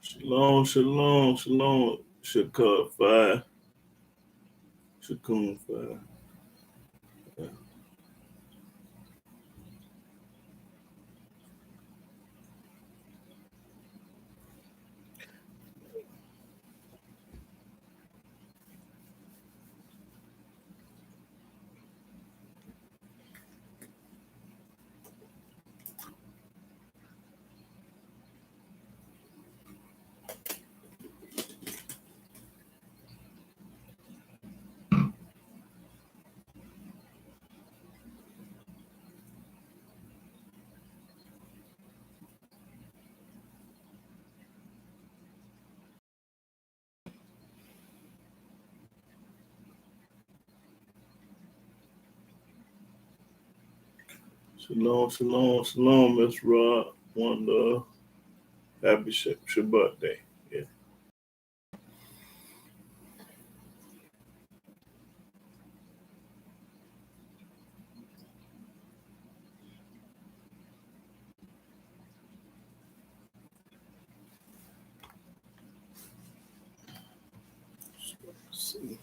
Shalom, shalom, shalom. Shakar 5. Shakun 5. Yeah. Shalom, shalom, shalom, Miss Rod. One love. Happy Shabbat day. Yeah. Let's see.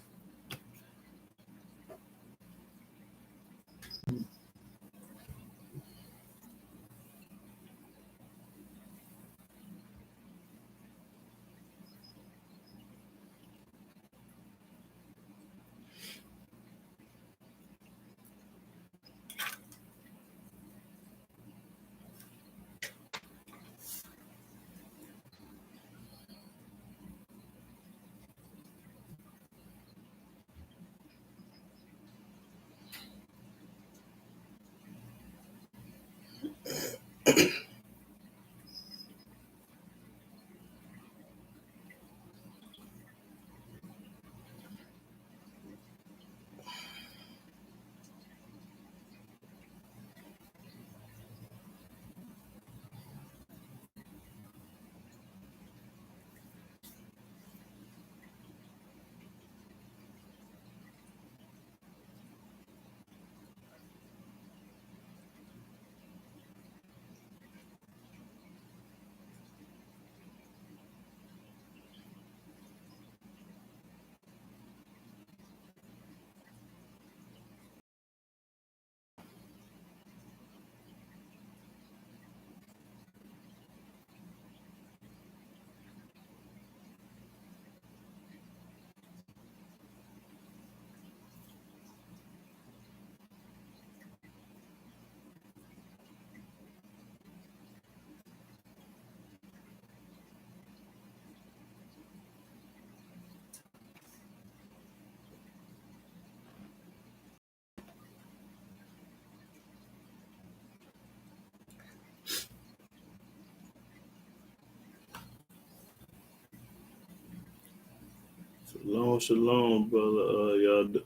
Shalom, shalom, brother.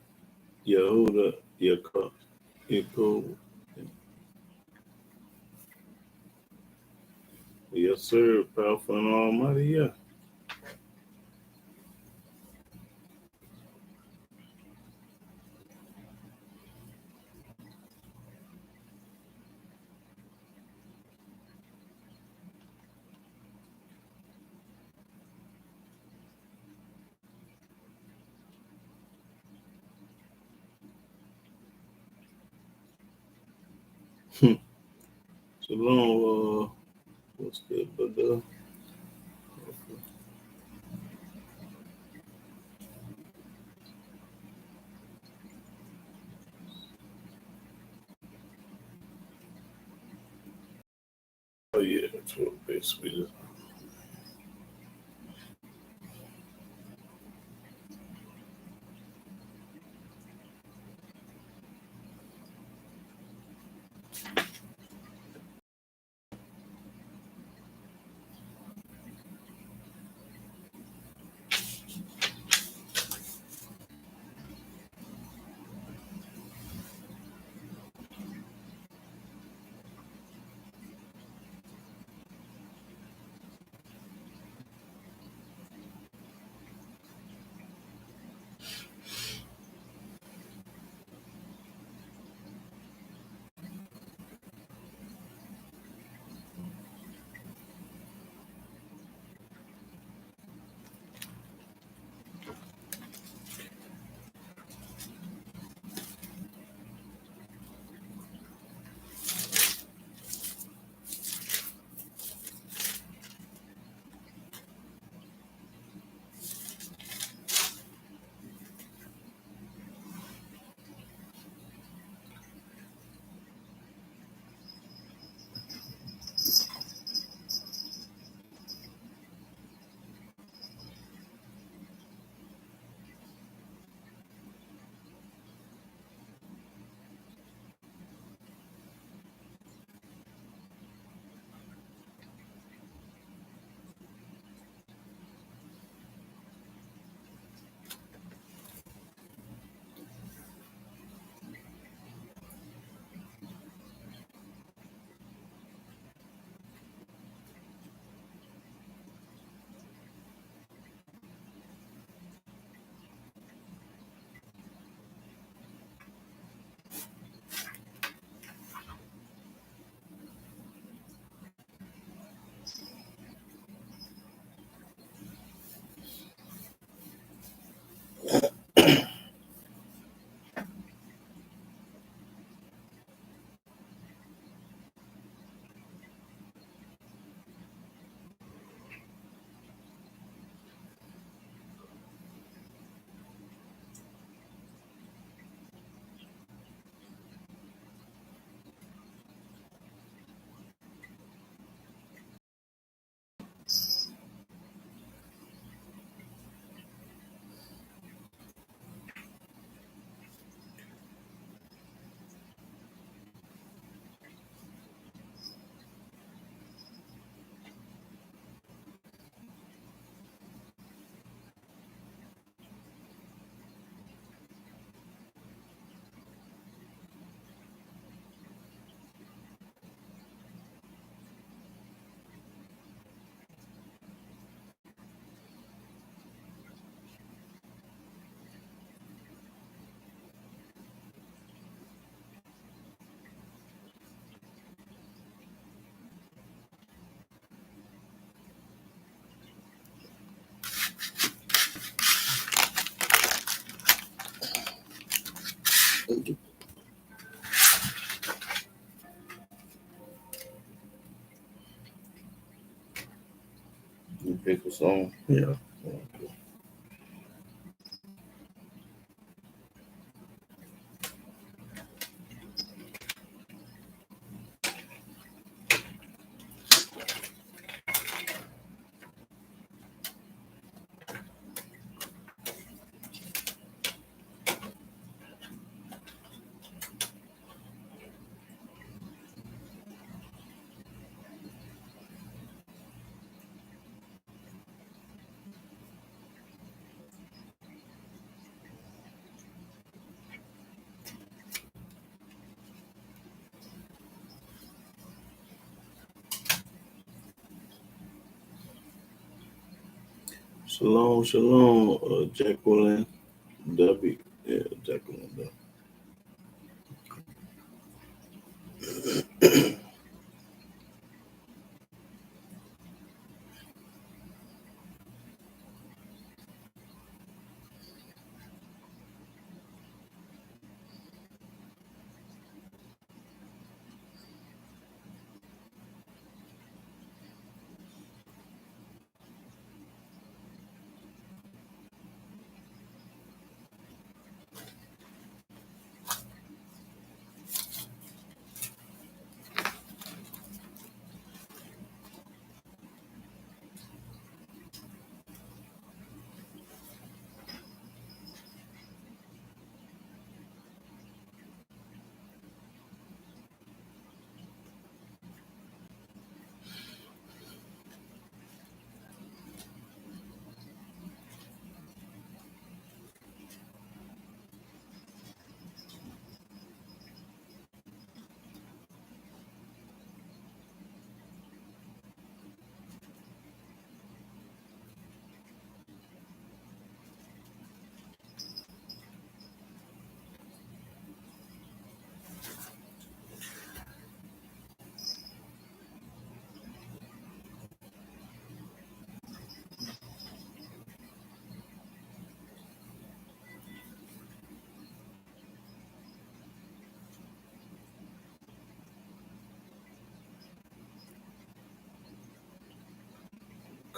Yehuda, Yaakov. Yes, sir. Powerful and almighty. Yeah. Shalom, what's good, brother? Oh yeah, that's what basically. You pick a song? Yeah. Okay. Shalom, shalom, Jacqueline W. Yeah, Jacqueline W.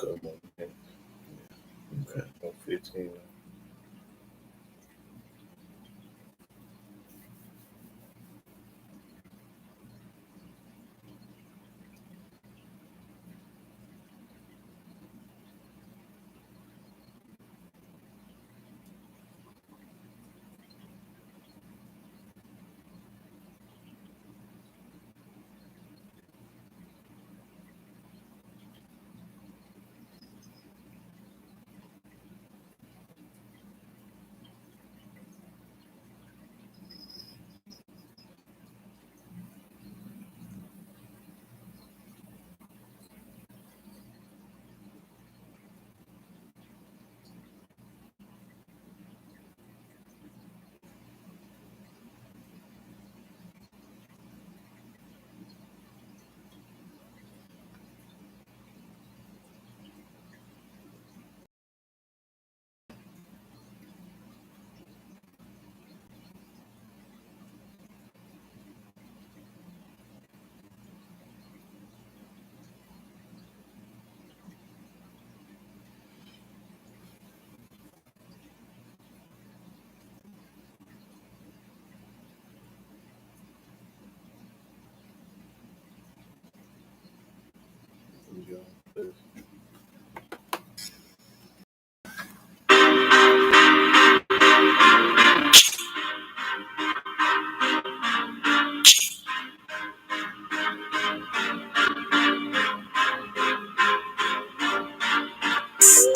Come on, man. Okay, 115.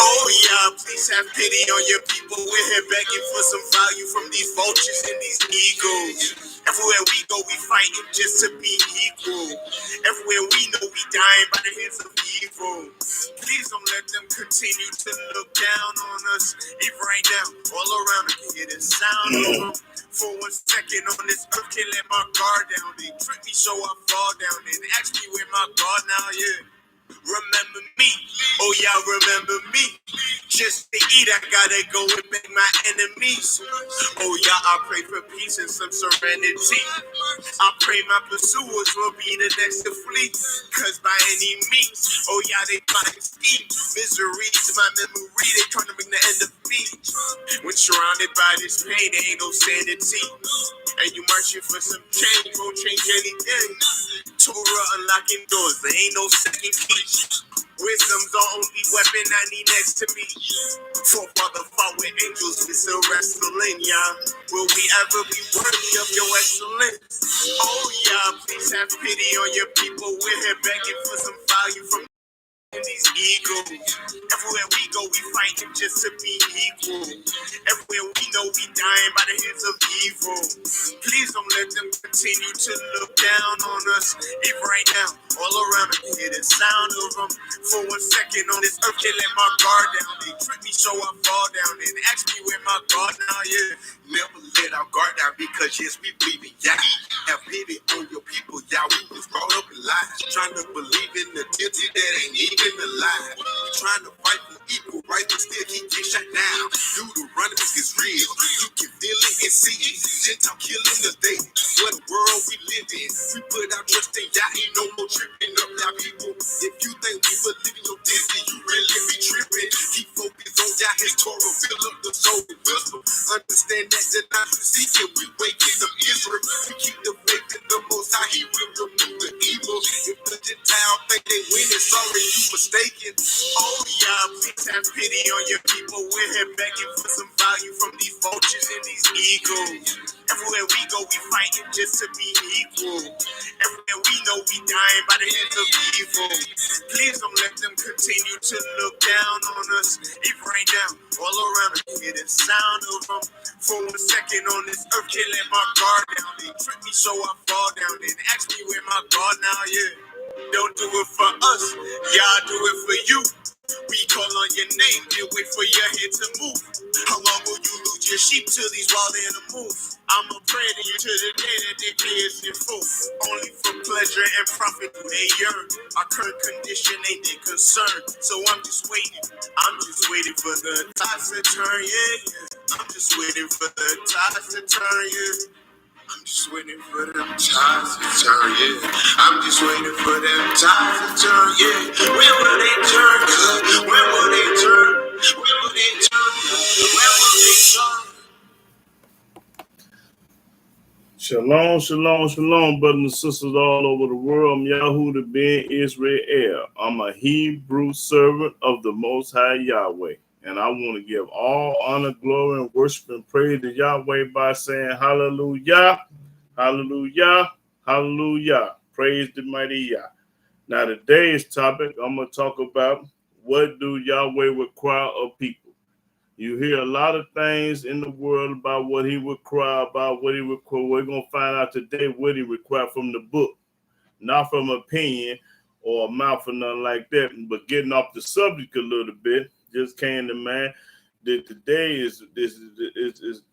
Oh yeah, please have pity on your people. We're here begging for some value from these vultures and these eagles. Everywhere we go, we fighting just to be equal. Everywhere we know, we dying by the hands of evil. Please don't let them continue to look down on us. Even right now, all around, I can hear the sound of them. For 1 second on this earth, can't let my guard down. They trick me so I fall down and ask me where my God now, yeah. Remember me, oh y'all remember me. Just to eat, I gotta go and beg my enemies. Oh yeah, I pray for peace and some serenity. I pray my pursuers will be the next to flee. Cause by any means, oh yeah, they plotting scheme. Misery is my memory, they trying to bring the end of me. When surrounded by this pain, there ain't no sanity. And you marching for some change, won't change anything. Torah unlocking doors, there ain't no second key. Wisdom's the only weapon I need next to me. Forefather fought with angels, we still wrestling, yeah. Will we ever be worthy of your excellence? Oh yeah, please have pity on your people. We're here begging for some value from these eagles. Everywhere we go, we fighting just to be equal. Everywhere we know, we dying by the hands of evil. Please don't let them continue to look down on us. Even right now, all around, I can hear the sound of them. For 1 second on this earth, they let my guard down. They trick me so I fall down and ask me where my God now, yeah. Never let our guard down because yes, we believe in Yah. Have pity on your people, Yah. We was brought up in lies, trying to believe in the deity that ain't even alive. We trying to fight for equal rights, but still keep getting shut down. Deuteronomy is real, you can feel it and see it. Gentile killing the day, what world we live in. We put our trust in Yah, ain't no more tripping up y'all people. If you think we believe in your deity, you really be tripping. Keep focused on Yah, his Torah, fill up the soul with wisdom. Understand that the not you seek it, we waking up Israel. We keep the faith in the Most High, He will remove the evil. If the Gentile think they winning, sorry, you mistaken. Oh yeah, please have pity on your people. We're here begging for some value from these vultures and these eagles. Everywhere we go, we fighting just to be equal. Everywhere we know, we dying by the hands of evil. Please don't let them continue to look down on us. Even right now, all around, I can hear the sound of them. For 1 second on this earth, can't let my guard down. They trick me so I fall down and ask me where my God now, yeah. Don't do it for us, y'all do it for you. We call on your name and wait for your head to move. How long will you lose your sheep to these wild animals? I'ma pray to you to the day that they pay us in full. Only for pleasure and profit do they yearn. Our current condition ain't their concern. So I'm just waiting. I'm just waiting for the tides to turn, yeah. I'm just waiting for the tides to turn, yeah. I'm Just waiting for them tides to turn, yeah. I'm just waiting for them tides to turn, yeah. When will they turn? When will they turn? When will they turn? When will they turn? Shalom, shalom, shalom, brothers and sisters all over the world. I'm Yahudah ben Israel. I'm a Hebrew servant of the Most High Yahweh. And I want to give all honor, glory, and worship and praise to Yahweh by saying hallelujah, hallelujah, hallelujah. Praise the mighty Yah. Now today's topic, I'm going to talk about what do Yahweh require of people. You hear a lot of things in the world about what he would cry about, what he would require. We're going to find out today what he required from the book, not from opinion or a mouth or nothing like that. But getting off the subject a little bit, just came to mind that today is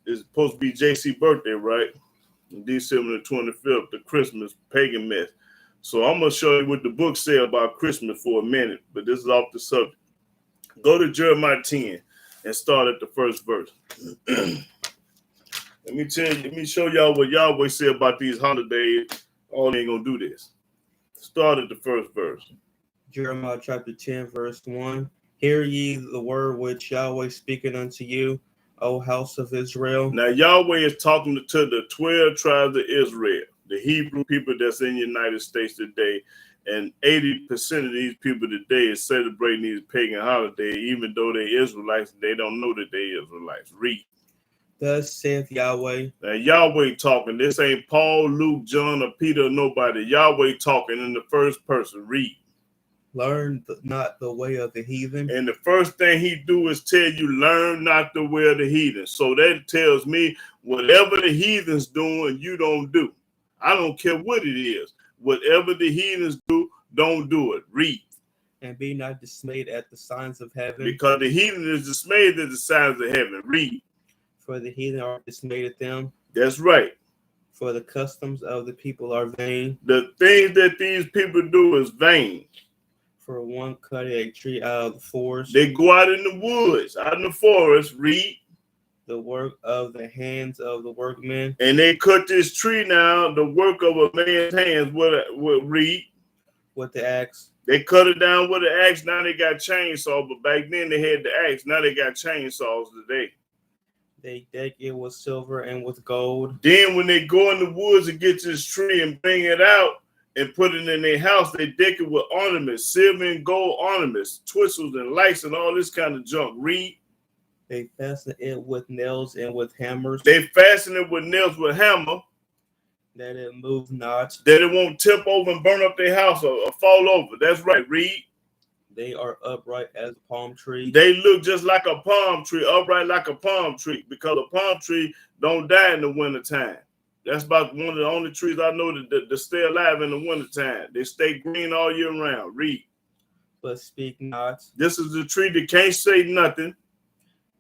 supposed to be JC's birthday, right? December the 25th, the Christmas pagan mess. So I'm going to show you what the book says about Christmas for a minute, but this is off the subject. Go to Jeremiah 10. And start at the first verse. Let me show y'all what Yahweh said about these holidays. All ain't gonna do this. Start at the first verse. Jeremiah chapter 10, verse 1. Hear ye the word which Yahweh speaketh unto you, O house of Israel. Now Yahweh is talking to the 12 tribes of Israel, the Hebrew people that's in the United States today. And 80% of these people today is celebrating these pagan holidays, even though they're Israelites, they don't know that they're Israelites. Read. Thus saith Yahweh. Now Yahweh talking. This ain't Paul, Luke, John, or Peter, or nobody. Yahweh talking in the first person. Read. Learn not the way of the heathen. And the first thing he do is tell you, learn not the way of the heathen. So that tells me whatever the heathen's doing, you don't do. I don't care what it is. Whatever the heathens do, don't do it. Read. And be not dismayed at the signs of heaven. Because the heathen is dismayed at the signs of heaven. Read. For the heathen are dismayed at them. That's right. For the customs of the people are vain. The things that these people do is vain. For one cut a tree out of the forest. They go out in the woods, out in the forest. Read. The work of the hands of the workmen. And they cut this tree now, the work of a man's hands. What read? With the axe. They cut it down with an axe. Now they got chainsaws, but back then they had the axe. Now they got chainsaws today. They deck it with silver and with gold. Then when they go in the woods and get this tree and bring it out and put it in their house, they deck it with ornaments, silver and gold ornaments, twistles and lights and all this kind of junk. Read. They fasten it with nails and with hammers. They fasten it with nails with hammer. That it move not. That it won't tip over and burn up their house or fall over. That's right. Read. They are upright as a palm tree. They look just like a palm tree, upright like a palm tree, because a palm tree don't die in the wintertime. That's about one of the only trees I know that stay alive in the wintertime. They stay green all year round. Read. But speak not. This is the tree that can't say nothing.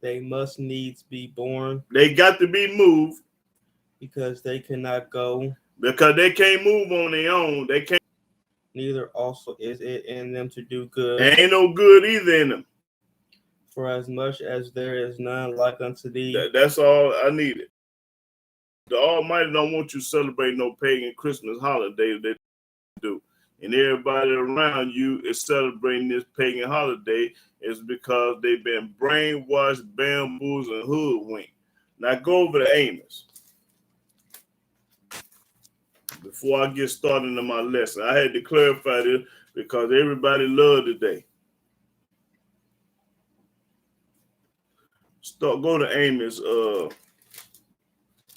They must needs be born. They got to be moved. Because they cannot go. Because they can't move on their own. They can't. Neither also is it in them to do good. There ain't no good either in them. For as much as there is none like unto thee. That's all I needed. The Almighty don't want you to celebrate no pagan Christmas holiday that they do. And everybody around you is celebrating this pagan holiday is because they've been brainwashed, bamboozled, and hoodwinked. Now go over to Amos. Before I get started in my lesson, I had to clarify this because everybody loved today. Go to Amos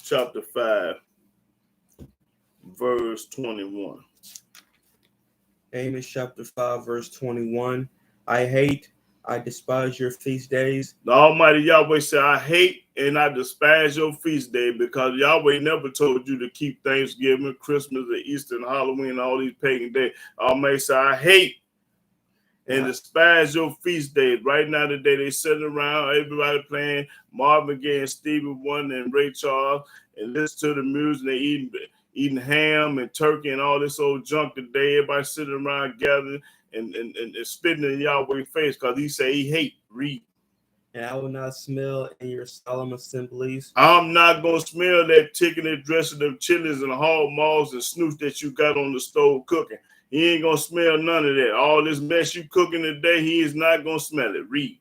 chapter 5, verse 21. Amos chapter 5, verse 21. I despise your feast days. The Almighty Yahweh said, I hate and I despise your feast day, because Yahweh never told you to keep Thanksgiving, Christmas, and Easter, and Halloween, and all these pagan days. Almighty said, I hate and despise your feast days. Right now today, they sitting around, everybody playing Marvin Gaye and Stevie Wonder and Ray Charles, and listen to the music. They eating ham and turkey and all this old junk today. Everybody sitting around gathering and spitting in Yahweh's face because he say he hate. Read. And I will not smell in your solemn assemblies. I'm not going to smell that chicken and dressing of chilies and hog maws and snoots that you got on the stove cooking. He ain't going to smell none of that. All this mess you cooking today, he is not going to smell it. Read.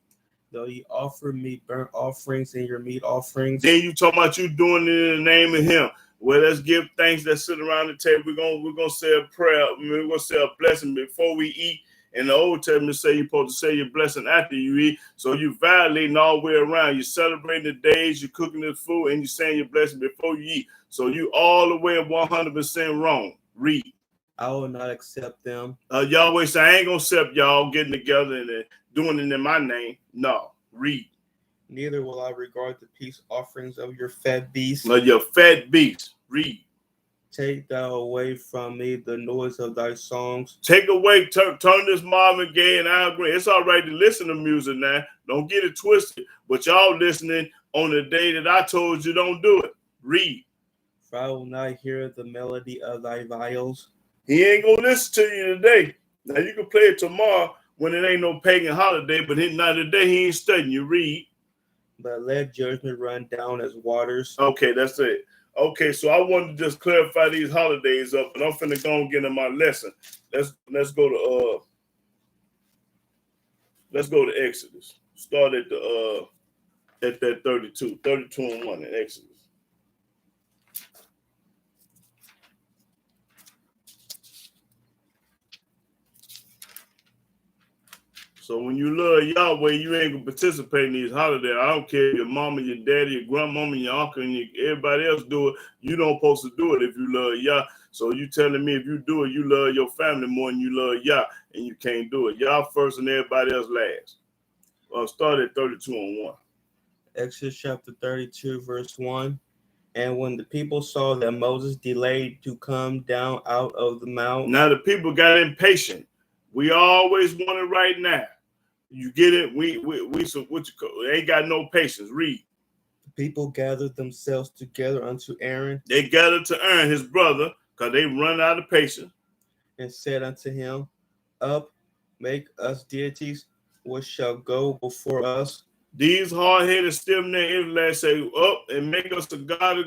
Though you offer me burnt offerings and your meat offerings. Then you talking about you doing it in the name of him. Well, let's give thanks. Let's sit around the table. We're gonna say a prayer. We're gonna say a blessing before we eat. And the Old Testament say you're supposed to say your blessing after you eat. So you violating all the way around. You're celebrating the days, you're cooking the food, and you're saying your blessing before you eat. So you all the way 100% wrong. Read. I will not accept them. Yahweh say, I ain't gonna accept y'all getting together and doing it in my name. No. Read. Neither will I regard the peace offerings of your fat beasts. Your fat beasts. Read. Take thou away from me the noise of thy songs. Take away, turn this Marvin Gaye and Al Green. It's all right to listen to music now. Don't get it twisted. But y'all listening on the day that I told you don't do it. Read. For I will not hear the melody of thy viols. He ain't going to listen to you today. Now, you can play it tomorrow when it ain't no pagan holiday, but not today he ain't studying. You read. But let judgment run down as waters. Okay, that's it. Okay, so I wanted to just clarify these holidays up, and I'm finna go and get in my lesson. Let's go to Exodus. Start at that 32 and 1 in Exodus. So when you love Yahweh, you ain't gonna participate in these holidays. I don't care if your mama, your daddy, your grandmama, your uncle, and everybody else do it. You don't supposed to do it if you love Yah. So you telling me if you do it, you love your family more than you love Yah, and you can't do it. Yah first and everybody else last. Start at 32 and 1. Exodus chapter 32, verse 1. And when the people saw that Moses delayed to come down out of the mount. Now the people got impatient. We always want it right now. You get it? We so what you call, they ain't got no patience. Read. The people gathered themselves together unto Aaron. They gathered to Aaron, his brother, because they run out of patience. And said unto him, Up, make us deities, which shall go before us. These hard-headed, stiff-necked Israelites say, up and make us a God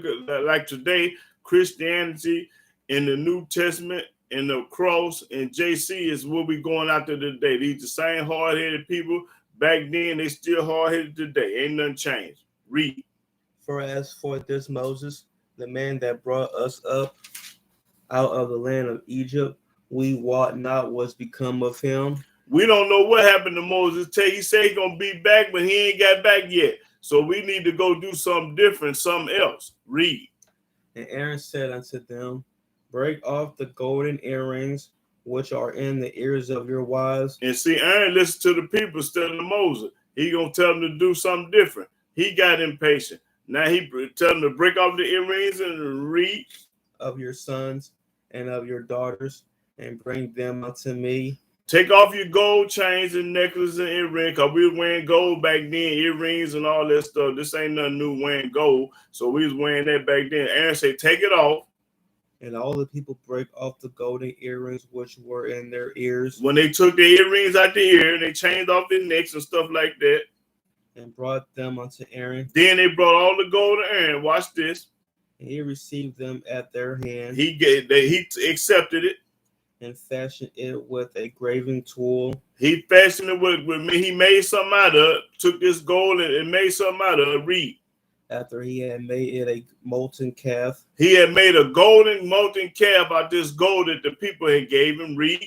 like today, Christianity in the New Testament and the cross and JC is what we going after today. These the same hard-headed people back then, they still hard-headed today. Ain't nothing changed. Read. For as for this Moses, the man that brought us up out of the land of Egypt, we wot not what's become of him. We don't know what happened to Moses. He said he's going to be back, but he ain't got back yet. So we need to go do something different, something else. Read. And Aaron said unto them, Break off the golden earrings which are in the ears of your wives. And see, Aaron listened to the people instead of Moses. He going to tell them to do something different. He got impatient. Now he tell them to break off the earrings and read. Of your sons and of your daughters, and bring them unto me. Take off your gold chains and necklaces and earrings, because we was wearing gold back then, earrings and all that stuff. This ain't nothing new wearing gold. So we was wearing that back then. Aaron said, take it off. And all the people break off the golden earrings which were in their ears. When they took their earrings out the ear, they changed off their necks and stuff like that. And brought them unto Aaron. Then they brought all the gold to Aaron. Watch this. And he received them at their hand. He accepted it. And fashioned it with a graving tool. He fashioned it with me. He made something out of it. Took this gold and made something out of it. Read. After he had made it a molten calf. He had made a golden molten calf out of this gold that the people had gave him. Read.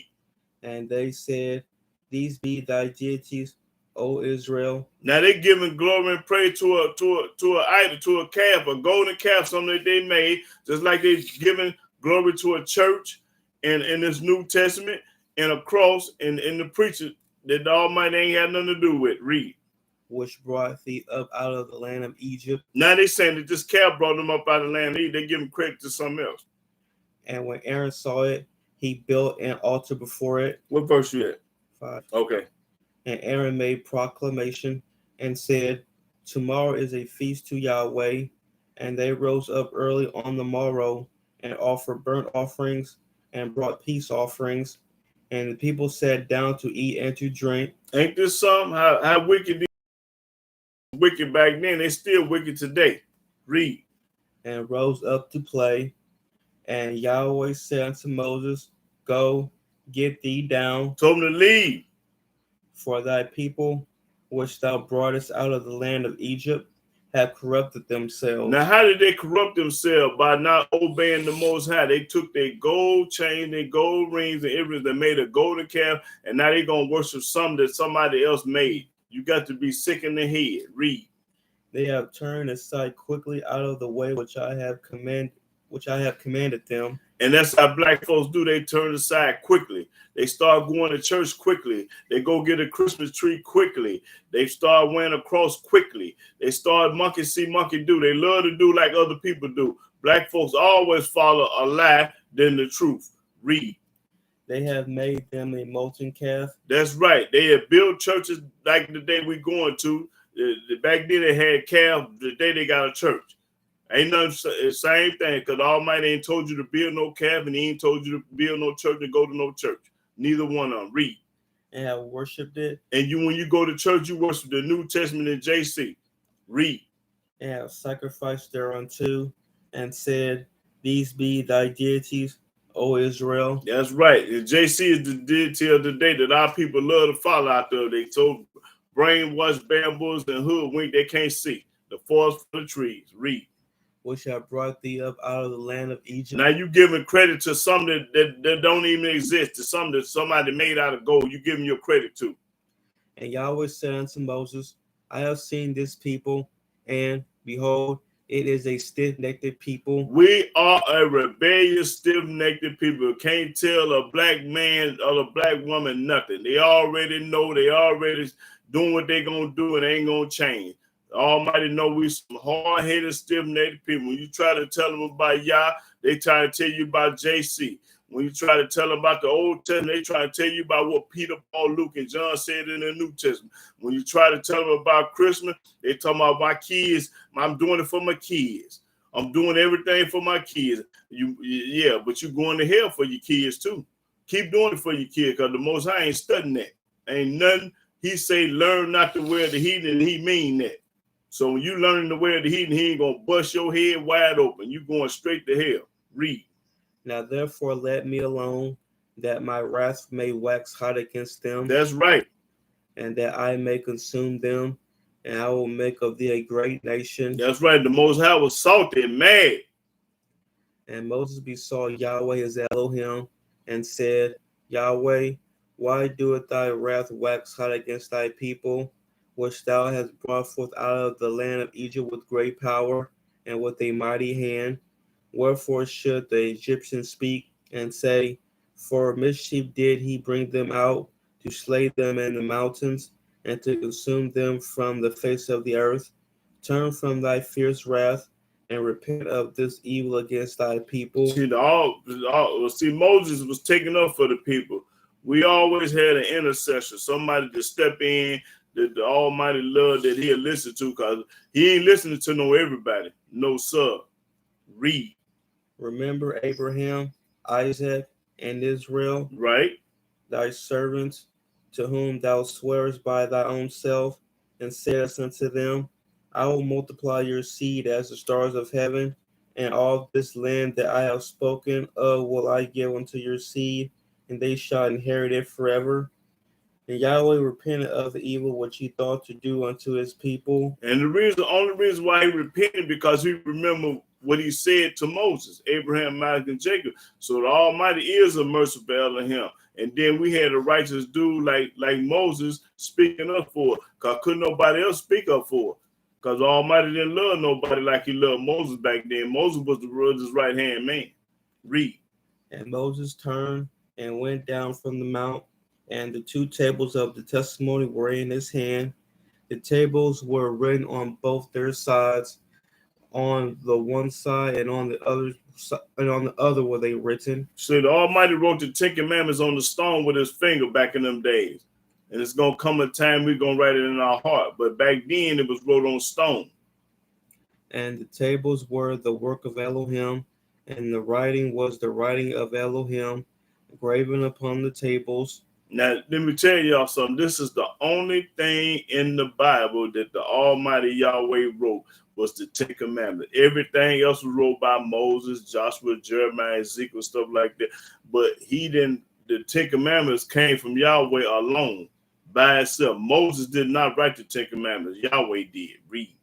And they said, These be thy deities, O Israel. Now they giving glory and praise to an idol, to a calf, a golden calf, something that they made, just like they giving glory to a church and in this New Testament and a cross and the preacher that the Almighty ain't had nothing to do with. Read. Which brought thee up out of the land of Egypt. Now they saying that this calf brought them up out of the land of Egypt. They giving credit to something else. And when Aaron saw it, he built an altar before it. What verse you at? 5. Okay. And Aaron made proclamation and said, Tomorrow is a feast to Yahweh. And they rose up early on the morrow and offered burnt offerings and brought peace offerings. And the people sat down to eat and to drink. Ain't this something? How wicked wicked back then, they still wicked today. Read. and rose up to play. And Yahweh said unto Moses, Go, get thee down, Told them to leave. for thy people, which thou broughtest out of the land of Egypt, have corrupted themselves. Now, how did they corrupt themselves? By not obeying the Most High. They took their gold chain, their gold rings, and everything. They made a golden calf, and now they're going to worship something that somebody else made. You got to be sick in the head. Read. They have turned aside quickly out of the way which I have commanded them. And that's how black folks do. They turn aside quickly. They start going to church quickly. They go get a Christmas tree quickly. They start wearing a cross quickly. They start monkey see, monkey do. They love to do like other people do. Black folks always follow a lie than the truth. Read. They have made them a molten calf. That's right. They have built churches like the day we going to. Back then they had calf. The day they got a church. Ain't nothing, same thing, because Almighty ain't told you to build no calf, and he ain't told you to build no church and go to no church. Neither one of them. Read. And have worshipped it. And when you go to church, you worship the New Testament and JC. Read. And have sacrificed thereunto, and said, These be thy deities, O Israel. That's right. And JC is the deity of the day that our people love to follow out there. They told brainwashed bamboos and hoodwink, they can't see. The forest for the trees. Read. Which have brought thee up out of the land of Egypt. Now you giving credit to something that don't even exist, to something that somebody made out of gold. You giving your credit to. And Yahweh said unto Moses, I have seen this people, and behold, it is a stiff-necked people. We are a rebellious, stiff-necked people. Can't tell a black man or a black woman nothing. They already know. They already doing what they gonna do, and they ain't gonna change. Almighty know we some hard-headed, stiff-necked people. When you try to tell them about Yah, they try to tell you about JC. When you try to tell them about the Old Testament, they try to tell you about what Peter, Paul, Luke, and John said in the New Testament. When you try to tell them about Christmas, they talking about my kids. I'm doing it for my kids. I'm doing everything for my kids. Yeah, but you're going to hell for your kids too. Keep doing it for your kids, because the Most High ain't studying that. Ain't nothing. He say learn not to wear the heathen, and he mean that. So when you learning to wear the heathen, he ain't gonna bust your head wide open. You going straight to hell. Read. Now therefore let me alone, that my wrath may wax hot against them. That's right. And that I may consume them, and I will make of thee a great nation. That's right. The Most High was salty and mad. And Moses besought Yahweh his Elohim, and said, Yahweh, why doeth thy wrath wax hot against thy people, which thou hast brought forth out of the land of Egypt with great power and with a mighty hand? Wherefore should the Egyptians speak and say, For mischief did he bring them out, to slay them in the mountains, and to consume them from the face of the earth? Turn from thy fierce wrath, and repent of this evil against thy people. See, Moses was taking up for the people. We always had an intercessor, somebody to step in, that the Almighty love that he'll listen to, because he ain't listening to no everybody. No, sir. Read. Remember Abraham, Isaac, and Israel, Right. thy servants, to whom thou swearest by thy own self, and saidst unto them, I will multiply your seed as the stars of heaven, and all this land that I have spoken of will I give unto your seed, and they shall inherit it forever. And Yahweh repented of the evil which he thought to do unto his people. And the only reason why he repented, because he remembered what he said to Moses, Abraham, Isaac, and Jacob. So the Almighty is a merciful Elohim. And then we had a righteous dude like Moses speaking up for it, because couldn't nobody else speak up for it. Because the Almighty didn't love nobody like he loved Moses back then. Moses was the world's right-hand man. Read. And Moses turned and went down from the mount, and the two tables of the testimony were in his hand. The tables were written on both their sides, on the one side and on the other were they written. So the Almighty wrote the 10 Commandments on the stone with his finger back in them days. And it's going to come a time we're going to write it in our heart. But back then it was wrote on stone. And the tables were the work of Elohim, and the writing was the writing of Elohim, graven upon the tables. Now, let me tell y'all something. This is the only thing in the Bible that the Almighty Yahweh wrote was the Ten Commandments. Everything else was wrote by Moses, Joshua, Jeremiah, Ezekiel, stuff like that. But he didn't. The Ten Commandments came from Yahweh alone by itself. Moses did not write the Ten Commandments. Yahweh did. Read.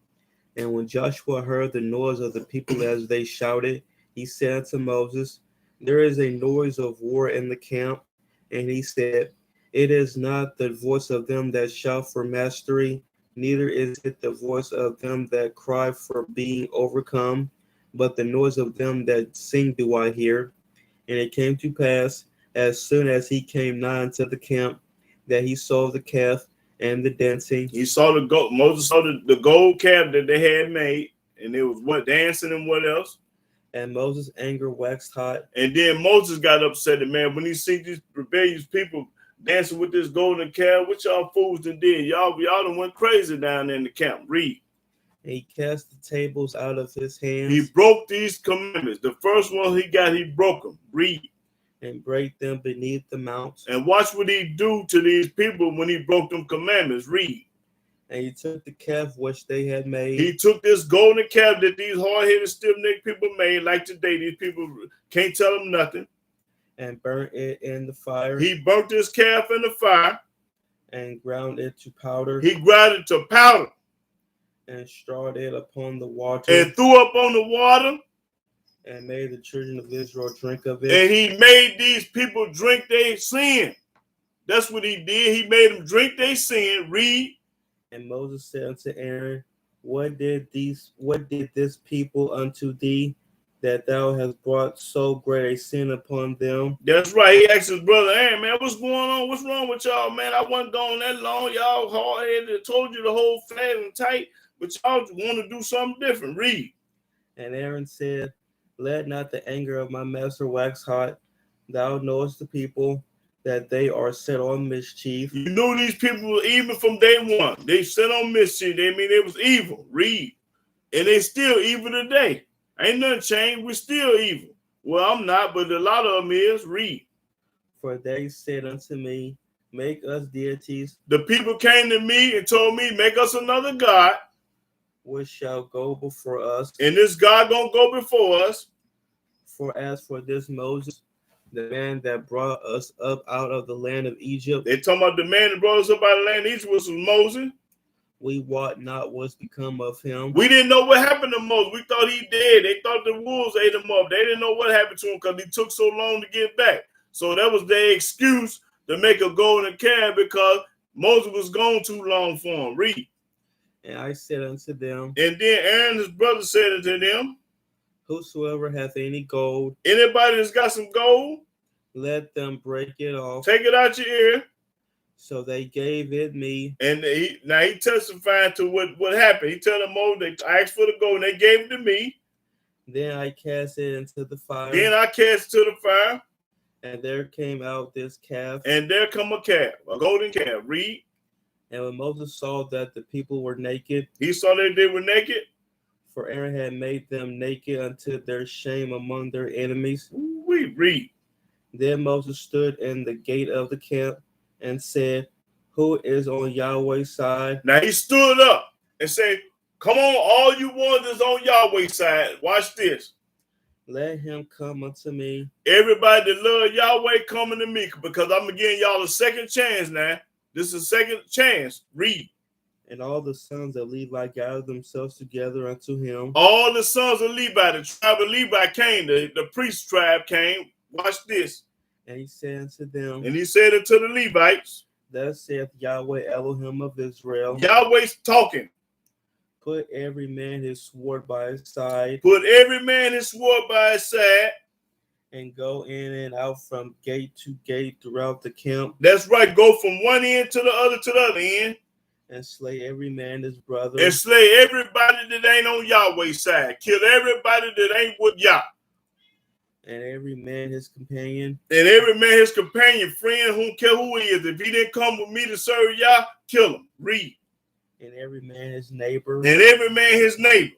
And when Joshua heard the noise of the people as they shouted, he said unto Moses, there is a noise of war in the camp. And he said, it is not the voice of them that shout for mastery, neither is it the voice of them that cry for being overcome, but the noise of them that sing do I hear. And it came to pass, as soon as he came nigh unto the camp, that he saw the calf and the dancing. He saw the gold. Moses saw the gold calf that they had made, and it was what dancing and what else. And Moses' anger waxed hot. And then Moses got upset, and man, when he see these rebellious people dancing with this golden calf, what y'all fools done did? Y'all done went crazy down there in the camp. Read. And he cast the tables out of his hands. He broke these commandments. The first one he got, he broke them. Read. And break them beneath the mounts. And watch what he do to these people when he broke them commandments. Read. And he took the calf which they had made. He took this golden calf that these hard-headed, stiff-necked people made, like today, these people can't tell them nothing. And burnt it in the fire. He burnt this calf in the fire. And ground it to powder. He ground it to powder. And strawed it upon the water. And threw up on the water. And made the children of Israel drink of it. And he made these people drink their sin. That's what he did. He made them drink their sin. Read. And Moses said unto Aaron, what did this people unto thee, that thou hast brought so great a sin upon them? That's right. He asked his brother, Aaron, man, what's going on? What's wrong with y'all, man? I wasn't gone that long. Y'all hard-headed. Told you to hold fast and tight, but y'all want to do something different. Read. And Aaron said, let not the anger of my master wax hot. Thou knowest the people, that they are set on mischief. You knew these people were evil from day one. They set on mischief. They mean they was evil. Read. And they still evil today. Ain't nothing changed. We're still evil. Well, I'm not, but a lot of them is. Read. For they said unto me, make us deities. The people came to me and told me, make us another God. Which shall go before us. And this God gonna go before us. For as for this Moses, the man that brought us up out of the land of Egypt. They talking about the man that brought us up out of the land of Egypt was Moses. We wot not what's become of him. We didn't know what happened to Moses. We thought he dead. They thought the wolves ate him up. They didn't know what happened to him because he took so long to get back. So that was their excuse to make a golden calf because Moses was gone too long for him. Read. And I said unto them. And then Aaron, his brother, said unto them, whosoever hath any gold, anybody that's got some gold, let them break it off. Take it out your ear. So they gave it me. And he testified to what happened. He told them, Moses, they asked for the gold, and they gave it to me. Then I cast it into the fire. Then I cast it to the fire. And there came out this calf. And there come a calf, a golden calf. Read. And when Moses saw that the people were naked, he saw that they were naked. For Aaron had made them naked unto their shame among their enemies. We read. Then Moses stood in the gate of the camp and said, who is on Yahweh's side? Now he stood up and said, come on, all you want is on Yahweh's side. Watch this. Let him come unto me. Everybody that love Yahweh coming to me because I'm giving y'all a second chance now. This is a second chance. Read. And all the sons of Levi gathered themselves together unto him. All the sons of Levi, the tribe of Levi came. The priest tribe came. Watch this. And he said unto them. And he said unto the Levites. Thus saith Yahweh Elohim of Israel. Yahweh's talking. Put every man his sword by his side. Put every man his sword by his side. And go in and out from gate to gate throughout the camp. That's right. Go from one end to the other end. And slay every man his brother. And slay everybody that ain't on Yahweh's side. Kill everybody that ain't with Yah. And every man his companion. And every man his companion, friend, who don't care who he is. If he didn't come with me to serve Yah, kill him. Read. And every man his neighbor. And every man his neighbor.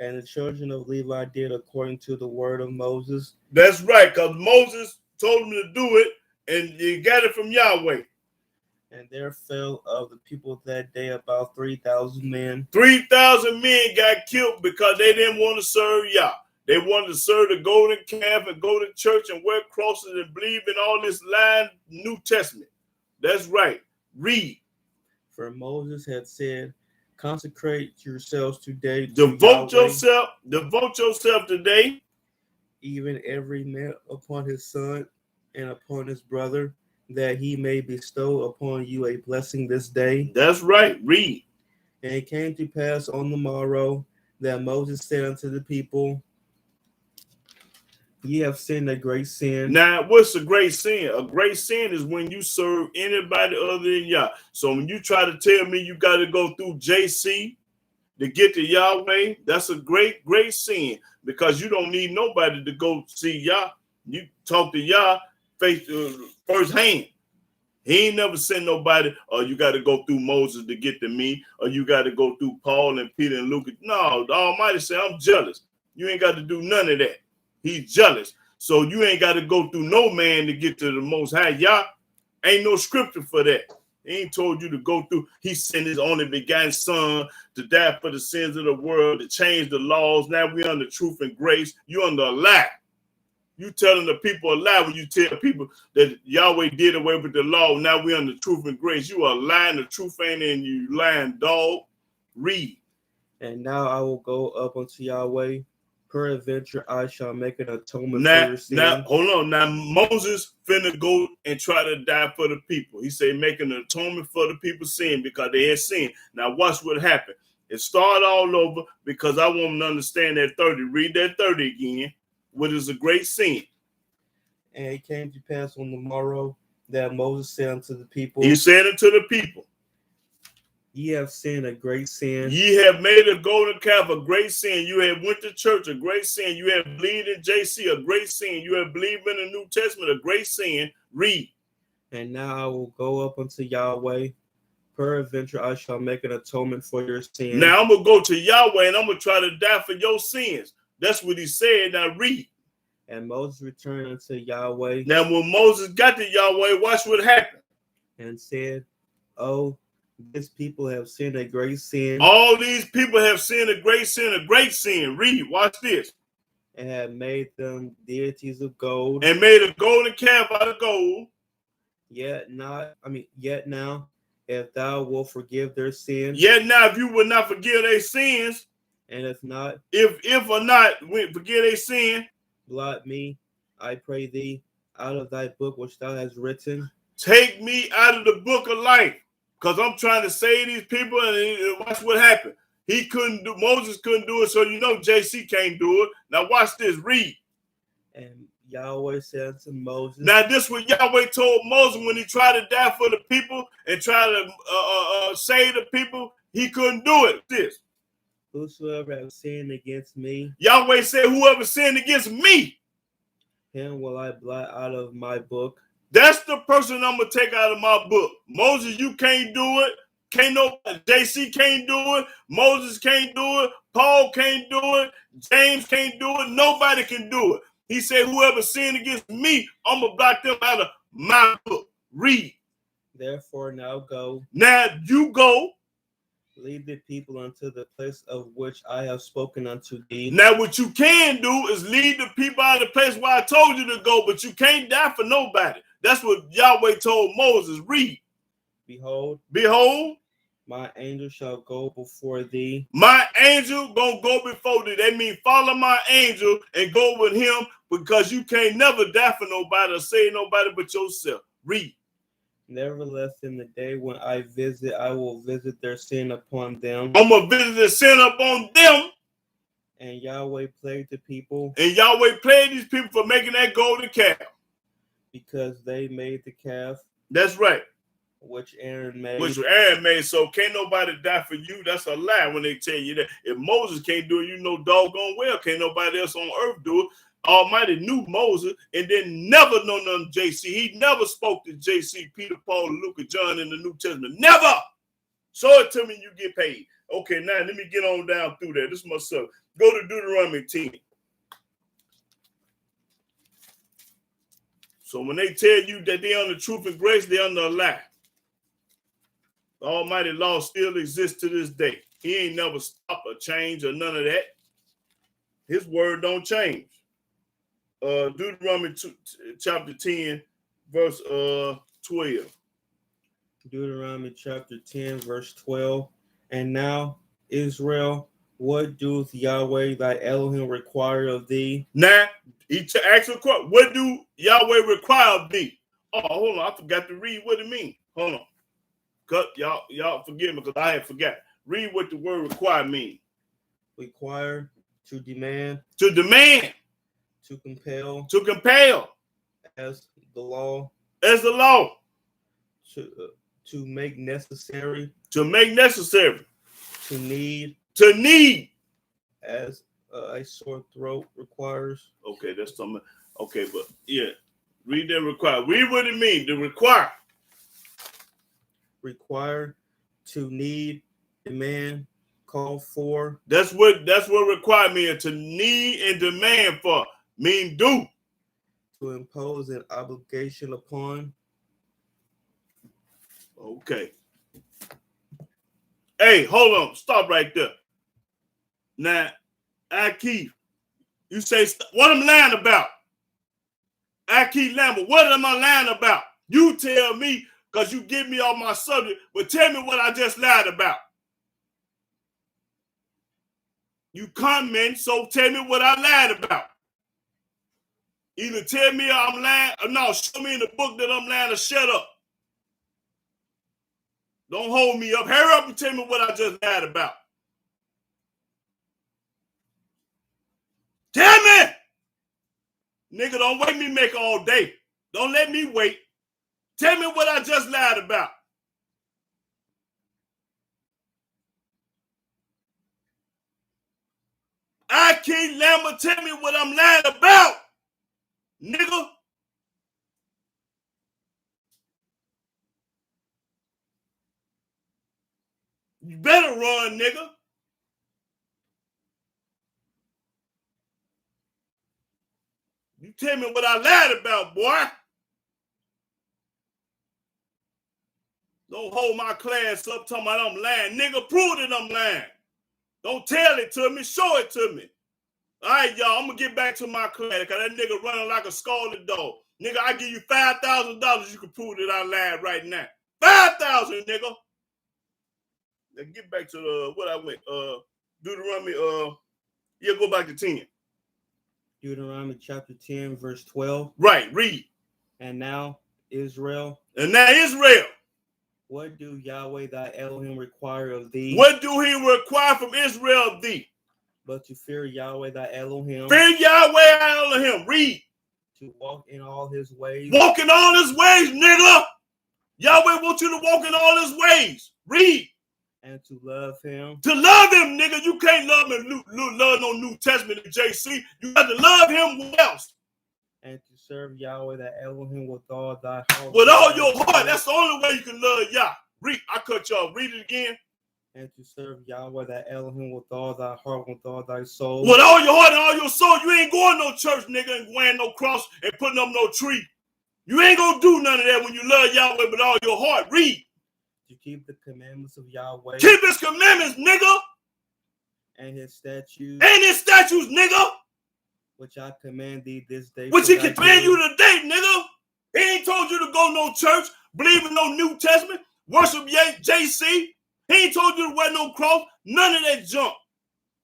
And the children of Levi did according to the word of Moses. That's right, because Moses told them to do it. And you got it from Yahweh. And there fell of the people that day about 3,000 men. 3,000 men got killed because they didn't want to serve Yah. They wanted to serve the golden calf and go to church and wear crosses and believe in all this lying New Testament. That's right. Read. For Moses had said, consecrate yourselves today to Devote Yahweh, yourself today. even every man upon his son and upon his brother, that he may bestow upon you a blessing this day. That's right. Read. And it came to pass on the morrow that Moses said unto the people, ye have sinned a great sin. Now, what's a great sin? A great sin is when you serve anybody other than Yah. So when you try to tell me you got to go through JC to get to Yahweh, that's a great, great sin, because you don't need nobody to go see Yah. You talk to Yah firsthand. He ain't never sent nobody, or you got to go through Moses to get to me, or you got to go through Paul and Peter and Luke. No, the Almighty said, I'm jealous. You ain't got to do none of that. He's jealous. So you ain't got to go through no man to get to the Most High Yah. Ain't no scripture for that. He ain't told you to go through. He sent his only begotten son to die for the sins of the world, to change the laws. Now we under truth and grace. You under a lie. You telling the people a lie when you tell people that Yahweh did away with the law. Now we under truth and grace. You are lying. The truth ain't in you, lying dog. Read. And now I will go up unto Yahweh. Peradventure I shall make an atonement for your sin. Now, hold on. Now Moses finna go and try to die for the people. He said making an atonement for the people's sin because they had sinned. Now watch what happened. It started all over because I want them to understand that 30. Read that 30 again. What is a great sin? And it came to pass on the morrow that Moses said unto the people, He said unto the people, ye have sinned a great sin. Ye have made a golden calf a great sin. You have went to church, a great sin. You have believed in JC, a great sin. You have believed in the New Testament, a great sin. Read. And now I will go up unto Yahweh. Peradventure I shall make an atonement for your sin. Now I'm going to go to Yahweh and I'm going to try to die for your sins. That's what he said. Now read. And Moses returned unto Yahweh. Now when Moses got to Yahweh, watch what happened. And said, oh, this people have sinned a great sin. All these people have sinned a great sin, a great sin. Read. Watch this. And have made them deities of gold. And made a golden calf out of gold. Yet now, if thou wilt forgive their sins. Yet now, if you will not forgive their sins. And if not, if or not, forgive their sin. Blot me, I pray thee, out of thy book which thou hast written. Take me out of the book of life, because I'm trying to save these people. And watch what happened. Moses couldn't do it, so you know JC can't do it. Now watch this. Read. And Yahweh said unto Moses. Now this is what Yahweh told Moses when he tried to die for the people and try to save the people. He couldn't do it. This. Whosoever have sinned against me, Yahweh said, whoever sinned against me, him will I blot out of my book. That's the person I'm going to take out of my book. Moses, you can't do it. Can't nobody. JC can't do it. Moses can't do it. Paul can't do it. James can't do it. Nobody can do it. He said, whoever sinned against me, I'm going to blot them out of my book. Read. Therefore now go. Now you go. Lead the people unto the place of which I have spoken unto thee. Now what you can do is lead the people out of the place where I told you to go, but you can't die for nobody. That's what Yahweh told Moses. Read. Behold, my angel shall go before thee. My angel gonna go before thee. That means follow my angel and go with him, because you can't never die for nobody or save nobody but yourself. Read. Nevertheless, in the day when I visit, I will visit their sin upon them. I'm going to visit the sin upon them. And Yahweh plagued the people. And Yahweh plagued these people for making that golden calf. Because they made the calf. That's right. Which Aaron made. So can't nobody die for you. That's a lie when they tell you that. If Moses can't do it, you know doggone well can't nobody else on earth do it. Almighty knew Moses and then never know none of JC. He never spoke to JC, Peter, Paul, Luke, and John in the New Testament. Never. Show it to me and you get paid. Okay, now let me get on down through that. This is myself. Go to Deuteronomy 10. So when they tell you that they're under truth and grace, they're under a lie. The Almighty law still exists to this day. He ain't never stopped or changed or none of that. His word don't change. Deuteronomy chapter 10, verse 12. Deuteronomy chapter 10, verse 12. And now, Israel, what doeth Yahweh thy Elohim require of thee? Now, he asks a question. What do Yahweh require of thee? Oh, hold on. I forgot to read what it means. Hold on. Cut, y'all forgive me because I had forgot. Read what the word require means. Require, to demand. To demand. To compel. To compel. As the law. As the law. To make necessary. To make necessary. To need. To need. As a sore throat requires. Okay, that's something. Okay, but yeah. Read that require. Read what it means. To require. Require, to need, demand, call for. That's what require means. To need and demand for. Mean do. To impose an obligation upon. Okay. Hey, hold on. Stop right there. Now, Keith, you say, what I'm lying about? Keith Lambert, what am I lying about? You tell me, because you give me all my subject, but tell me what I just lied about. You comment, so tell me what I lied about. Either tell me I'm lying, or no, show me in the book that I'm lying, or shut up. Don't hold me up. Hurry up and tell me what I just lied about. Tell me! Nigga, don't wait me make all day. Don't let me wait. Tell me what I just lied about. I can't Lambert tell me what I'm lying about, nigga. You better run, nigga. You tell me what I lied about, boy. Don't hold my class up talking about I'm lying. Nigga, prove that I'm lying. Don't tell it to me. Show it to me. All right, y'all, I'm going to get back to my class because that nigga running like a scalded dog. Nigga, I give you $5,000. You can prove that I lied right now. 5,000, nigga. Now get back to what I went. Deuteronomy, go back to 10. Deuteronomy chapter 10, verse 12. Right, read. And now, Israel. And now, Israel. What do Yahweh thy Elohim require of thee? What do he require from Israel of thee? But to fear Yahweh thy Elohim. Fear Yahweh Elohim. Read. To walk in all his ways. Walk in all his ways, nigga. Yahweh wants you to walk in all his ways. Read. And to love him. To love him, nigga. You can't love him. Love no New Testament in JC. You got to love him. What else? And to serve Yahweh thy Elohim with all thy heart. With all your heart. That's the only way you can love Yah. Read. I cut y'all. Read it again. And to serve Yahweh thy Elohim with all thy heart, with all thy soul. With all your heart and all your soul. You ain't going no church, nigga, and wearing no cross and putting up no tree. You ain't gonna do none of that when you love Yahweh with all your heart. Read. To keep the commandments of Yahweh. Keep his commandments, nigga. And his statutes. And his statutes, nigga. Which I command thee this day. Which he command you today, nigga. He ain't told you to go no church, believe in no New Testament, worship JC. He ain't told you to wear no cross, none of that junk.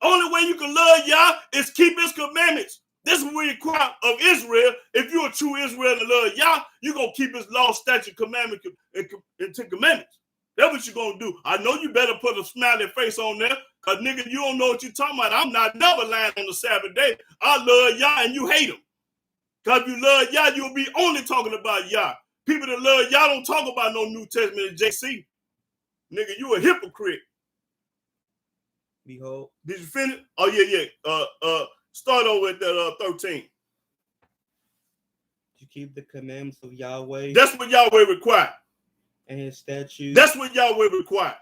Only way you can love Yah is keep his commandments. This is what we require of Israel. If you're a true Israel and love Yah, you're going to keep his law, statute, commandment, and commandments. That's what you're going to do. I know you better put a smiley face on there because, nigga, you don't know what you're talking about. I'm not never lying on the Sabbath day. I love Yah and you hate him. Because if you love Yah, you'll be only talking about Yah. People that love Yah don't talk about no New Testament and JC. Nigga, you a hypocrite. Behold. Did you finish? Oh, yeah. Start over at that 13. To keep the commandments of Yahweh. That's what Yahweh required. And his statutes. That's what Yahweh required.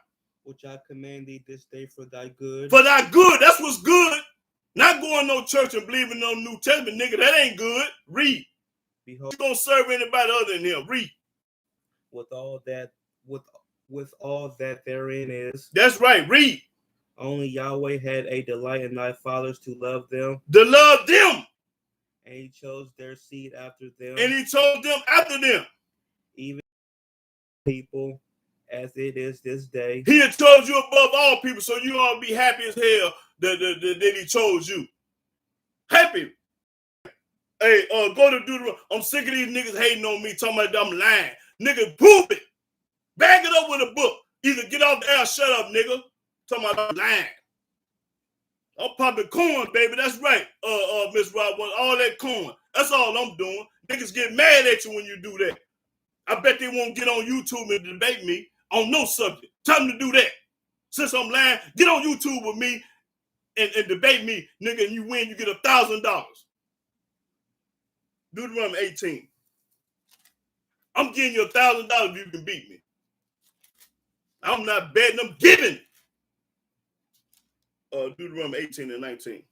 Which I command thee this day for thy good. For thy good. That's what's good. Not going no church and believing no New Testament, nigga. That ain't good. Read. Behold, You gonna serve anybody other than him? Read. with all that therein is, That's right. Read. only Yahweh had a delight in thy fathers to love them, To love them. and he chose their seed after them, And he told them after them. even people as it is this day. He had chose you above all people, so you ought to be happy as hell that he chose you. Happy. Hey, go to Deuteronomy. I'm sick of these niggas hating on me, talking about I'm lying. Nigga, prove it. Back it up with a book. Either get off the air, shut up, nigga. Talking about I'm lying. I'm popping corn, baby. That's right. Miss Rob, all that corn. That's all I'm doing. Niggas get mad at you when you do that. I bet they won't get on YouTube and debate me on no subject. Tell them to do that. Since I'm lying, get on YouTube with me and debate me, nigga, and you win, you get $1,000. Deuteronomy 18. I'm giving you $1,000 if you can beat me. I'm not betting, I'm giving. Deuteronomy 18 and 19.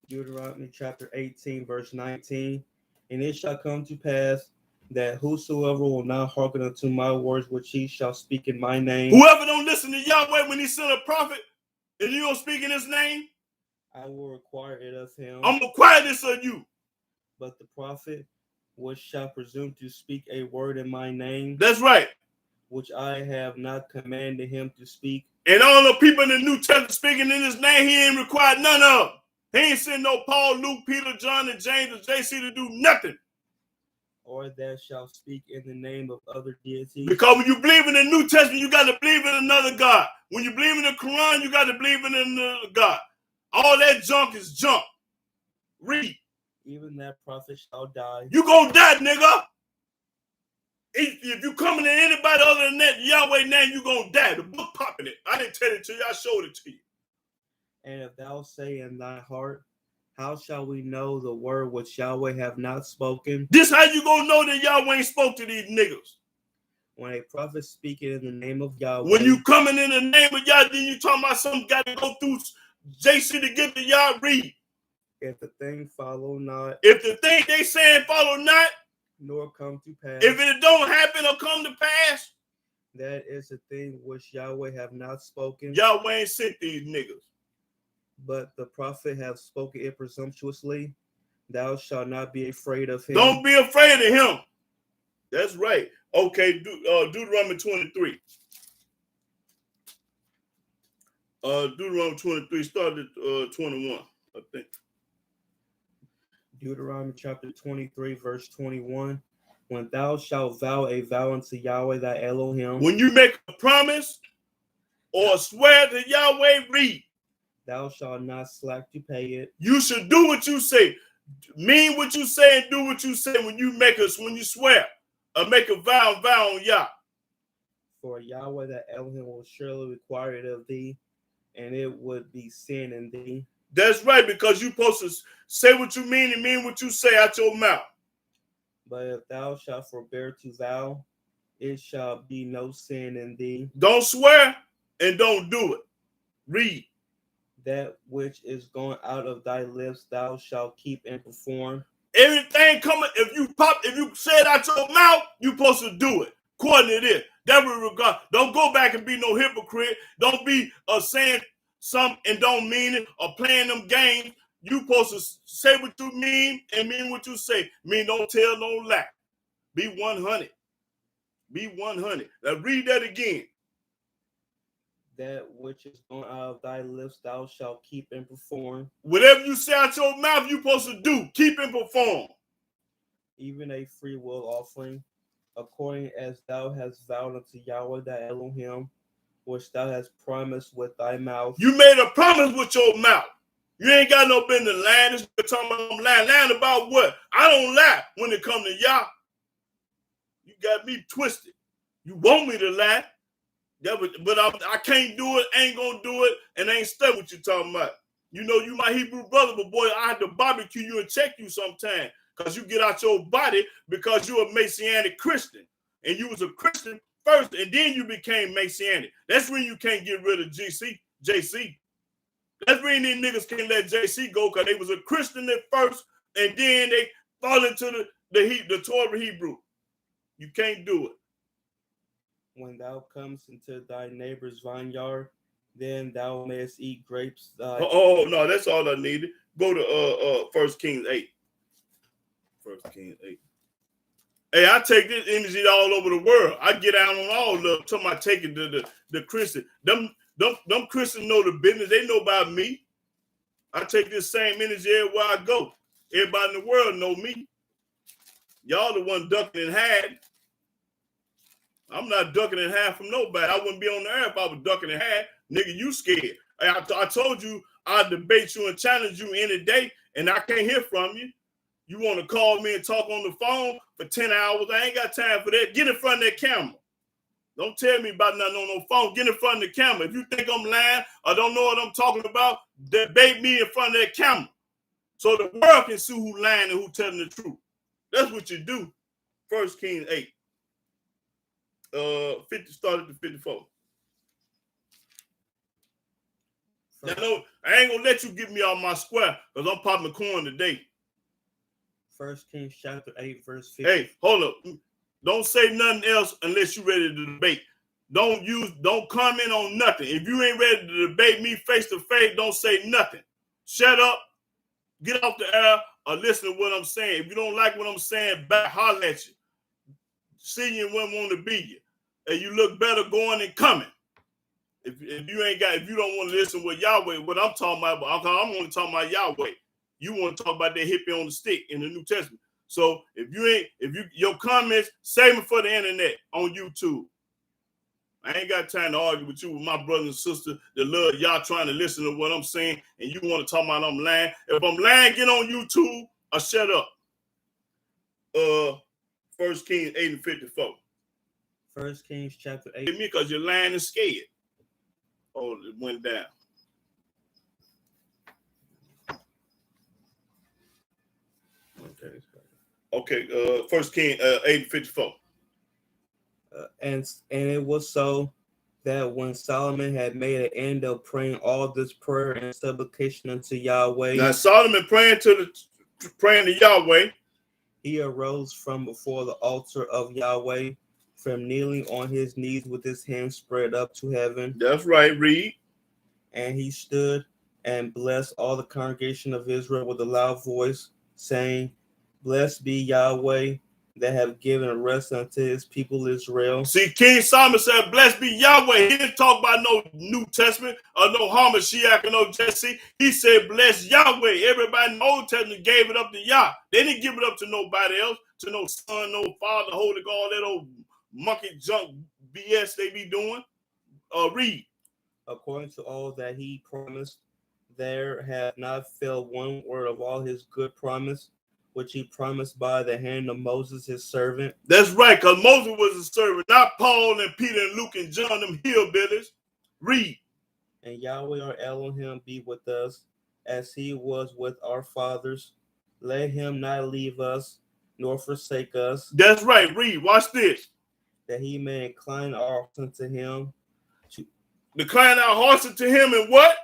Deuteronomy chapter 18, verse 19. And it shall come to pass that whosoever will not hearken unto my words which he shall speak in my name, Whoever don't listen to Yahweh when he sent a prophet and you don't speak in his name, I will require it of him. I'm gonna require this of you. But the prophet which shall presume to speak a word in my name, That's right. which I have not commanded him to speak, And all the people in the New Testament speaking in his name, he ain't required none of them. He ain't sent no Paul, Luke, Peter, John, and James, and JC to do nothing. or that shall speak in the name of other deities. Because when you believe in the New Testament, you got to believe in another God. When you believe in the Quran, you got to believe in another God. All that junk is junk. Read. Even that prophet shall die. You gonna die, nigga. If you coming to anybody other than that Yahweh name, you gonna die. The book popping it. I didn't tell it to you. I showed it to you. And if thou say in thy heart, how shall we know the word which Yahweh have not spoken? This how you gonna know that Yahweh ain't spoke to these niggas. When a prophet speaking in the name of Yahweh, When you coming in the name of Yahweh, then you talking about something got to go through JC to get to Yah. Read. if the thing follow not, If the thing they saying follow not, nor come to pass, if it don't happen or come to pass, that is the thing which Yahweh have not spoken. Yahweh ain't sent these niggas. But the prophet have spoken it presumptuously. Thou shalt not be afraid of him. Don't be afraid of him. That's right. Okay, Deuteronomy 23. Deuteronomy 23 started 21, I think. Deuteronomy chapter 23, verse 21. When thou shalt vow a vow unto Yahweh thy Elohim, When you make a promise or swear to Yahweh, read. thou shalt not slack to pay it. You should do what you say. Mean what you say and do what you say when you swear or make a vow on Yah. For Yahweh thy Elohim will surely require it of thee, and it would be sin in thee. That's right, because you're supposed to say what you mean and mean what you say out your mouth. But if thou shalt forbear to vow, it shall be no sin in thee. Don't swear and don't do it. Read. That which is going out of thy lips thou shalt keep and perform. Everything coming, if you say it out your mouth, you're supposed to do it. According to this. That will regard. Don't go back and be no hypocrite. Don't be saying something and don't mean it or playing them games. You supposed to say what you mean and mean what you say. Mean don't tell no lie. Be 100. Be 100. Now read that again. That which is going out of thy lips thou shalt keep and perform. Whatever you say out your mouth, you're supposed to do. Keep and perform. Even a free will offering, according as thou hast vowed unto Yahweh thy Elohim, which thou hast promised with thy mouth. You made a promise with your mouth. You ain't got no business lying. This is talking about I'm lying. Lying about what? I don't lie when it comes to Yah. You got me twisted. You want me to lie, but I can't do it, ain't gonna do it, and ain't stuck what you talking about. You know, you my Hebrew brother, but boy, I had to barbecue you and check you sometime because you get out your body because you're a Messianic Christian. And you was a Christian first, and then you became Messianic. That's when you can't get rid of JC. That's when these niggas can't let JC go because they was a Christian at first, and then they fall into the Torah Hebrew. You can't do it. When thou comest into thy neighbor's vineyard, then thou mayest eat grapes. Oh no, that's all I needed. Go to 1 Kings 8. 1 Kings 8. Hey, I take this energy all over the world. I get out on all of talking about taking the Christian. Them Christians know the business. They know about me. I take this same energy everywhere I go. Everybody in the world know me. Y'all the one ducking and hiding. I'm not ducking and hiding from nobody. I wouldn't be on the air if I was ducking and hiding. Nigga, you scared. I told you I'd debate you and challenge you any day, and I can't hear from you. You want to call me and talk on the phone for 10 hours? I ain't got time for that. Get in front of that camera. Don't tell me about nothing on no phone. Get in front of the camera. If you think I'm lying or don't know what I'm talking about, debate me in front of that camera so the world can see who lying and who telling the truth. That's what you do. 1 Kings 8. 50 started to 54. Now, no, I ain't gonna let you get me off my square because I'm popping the corn today. 1 Kings chapter 8, verse 50. Hey, hold up. Don't say nothing else unless you're ready to debate. Don't comment on nothing. If you ain't ready to debate me face to face, don't say nothing. Shut up, get off the air, or listen to what I'm saying. If you don't like what I'm saying, back holler at you. See you when want to be you. And you look better going and coming. If you don't want to listen with Yahweh, what I'm talking about, I'm only talking about Yahweh. You want to talk about that hippie on the stick in the New Testament. So your comments, save them for the internet on YouTube. I ain't got time to argue with you with my brothers and sisters that love y'all trying to listen to what I'm saying, and you want to talk about I'm lying. If I'm lying, get on YouTube or shut up. 1 Kings 8 and 54. 1 Kings chapter 8. Me because you're lying and scared. Oh, it went down. Okay. 1 Kings 8 and 54. And it was so that when Solomon had made an end of praying all this prayer and supplication unto Yahweh. Now Solomon praying to Yahweh. He arose from before the altar of Yahweh, from kneeling on his knees with his hands spread up to heaven. That's right, read. And he stood and blessed all the congregation of Israel with a loud voice, saying, Blessed be Yahweh, that have given rest unto his people Israel. See, King Solomon said, Blessed be Yahweh. He didn't talk about no New Testament or no Hamashiach or no Jesse. He said, Bless Yahweh. Everybody in the Old Testament gave it up to Yah. They didn't give it up to nobody else, to no son, no father, holy God, all that old monkey junk BS they be doing. Read. According to all that he promised, there have not failed one word of all his good promise, which he promised by the hand of Moses, his servant. That's right, because Moses was a servant, not Paul and Peter and Luke and John, them hillbillies. Read. And Yahweh our Elohim be with us, as he was with our fathers. Let him not leave us, nor forsake us. That's right, read. Watch this. That he may incline our hearts unto him. Incline our hearts unto him and what?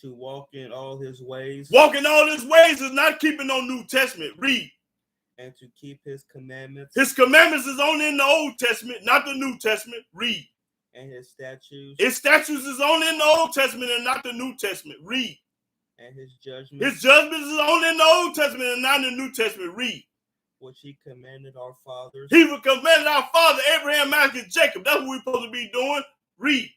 To walk in all his ways. Walking all his ways is not keeping no New Testament. Read. And to keep his commandments. His commandments is only in the Old Testament, not the New Testament. Read. And his statutes. His statutes is only in the Old Testament and not the New Testament. Read. And his judgments. His judgments is only in the Old Testament and not in the New Testament. Read. Which he commanded our fathers. He commanded our father, Abraham, Isaac, and Jacob. That's what we're supposed to be doing. Read.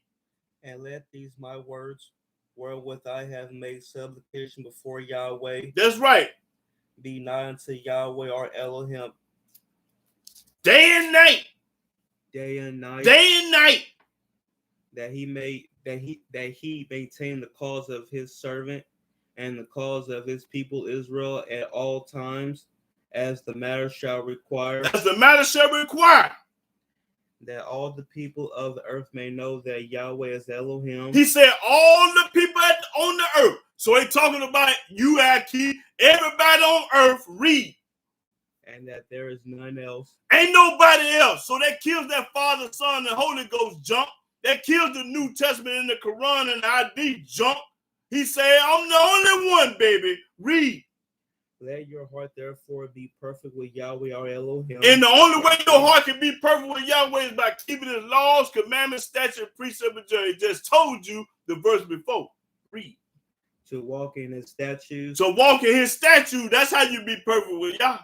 And let these my words, wherewith I have made supplication before Yahweh. That's right. Be nigh unto Yahweh our Elohim. Day and night. Day and night. Day and night. That he maintain the cause of his servant and the cause of his people Israel at all times, as the matter shall require. As the matter shall require. That all the people of the earth may know that Yahweh is Elohim. He said all the people on the earth. So he's talking about you, Aki, everybody on earth. Read. And that there is none else. Ain't nobody else. So that kills that Father, Son, and Holy Ghost junk. That kills the New Testament and the Quran and the ID junk. He said, I'm the only one, baby. Read. Let your heart therefore be perfect with Yahweh our Elohim. And the only way your heart can be perfect with Yahweh is by keeping his laws, commandments, statutes, precepts, and judgments. He just told you the verse before. Read. To walk in his statutes. So walk in his statute. That's how you be perfect with Yah.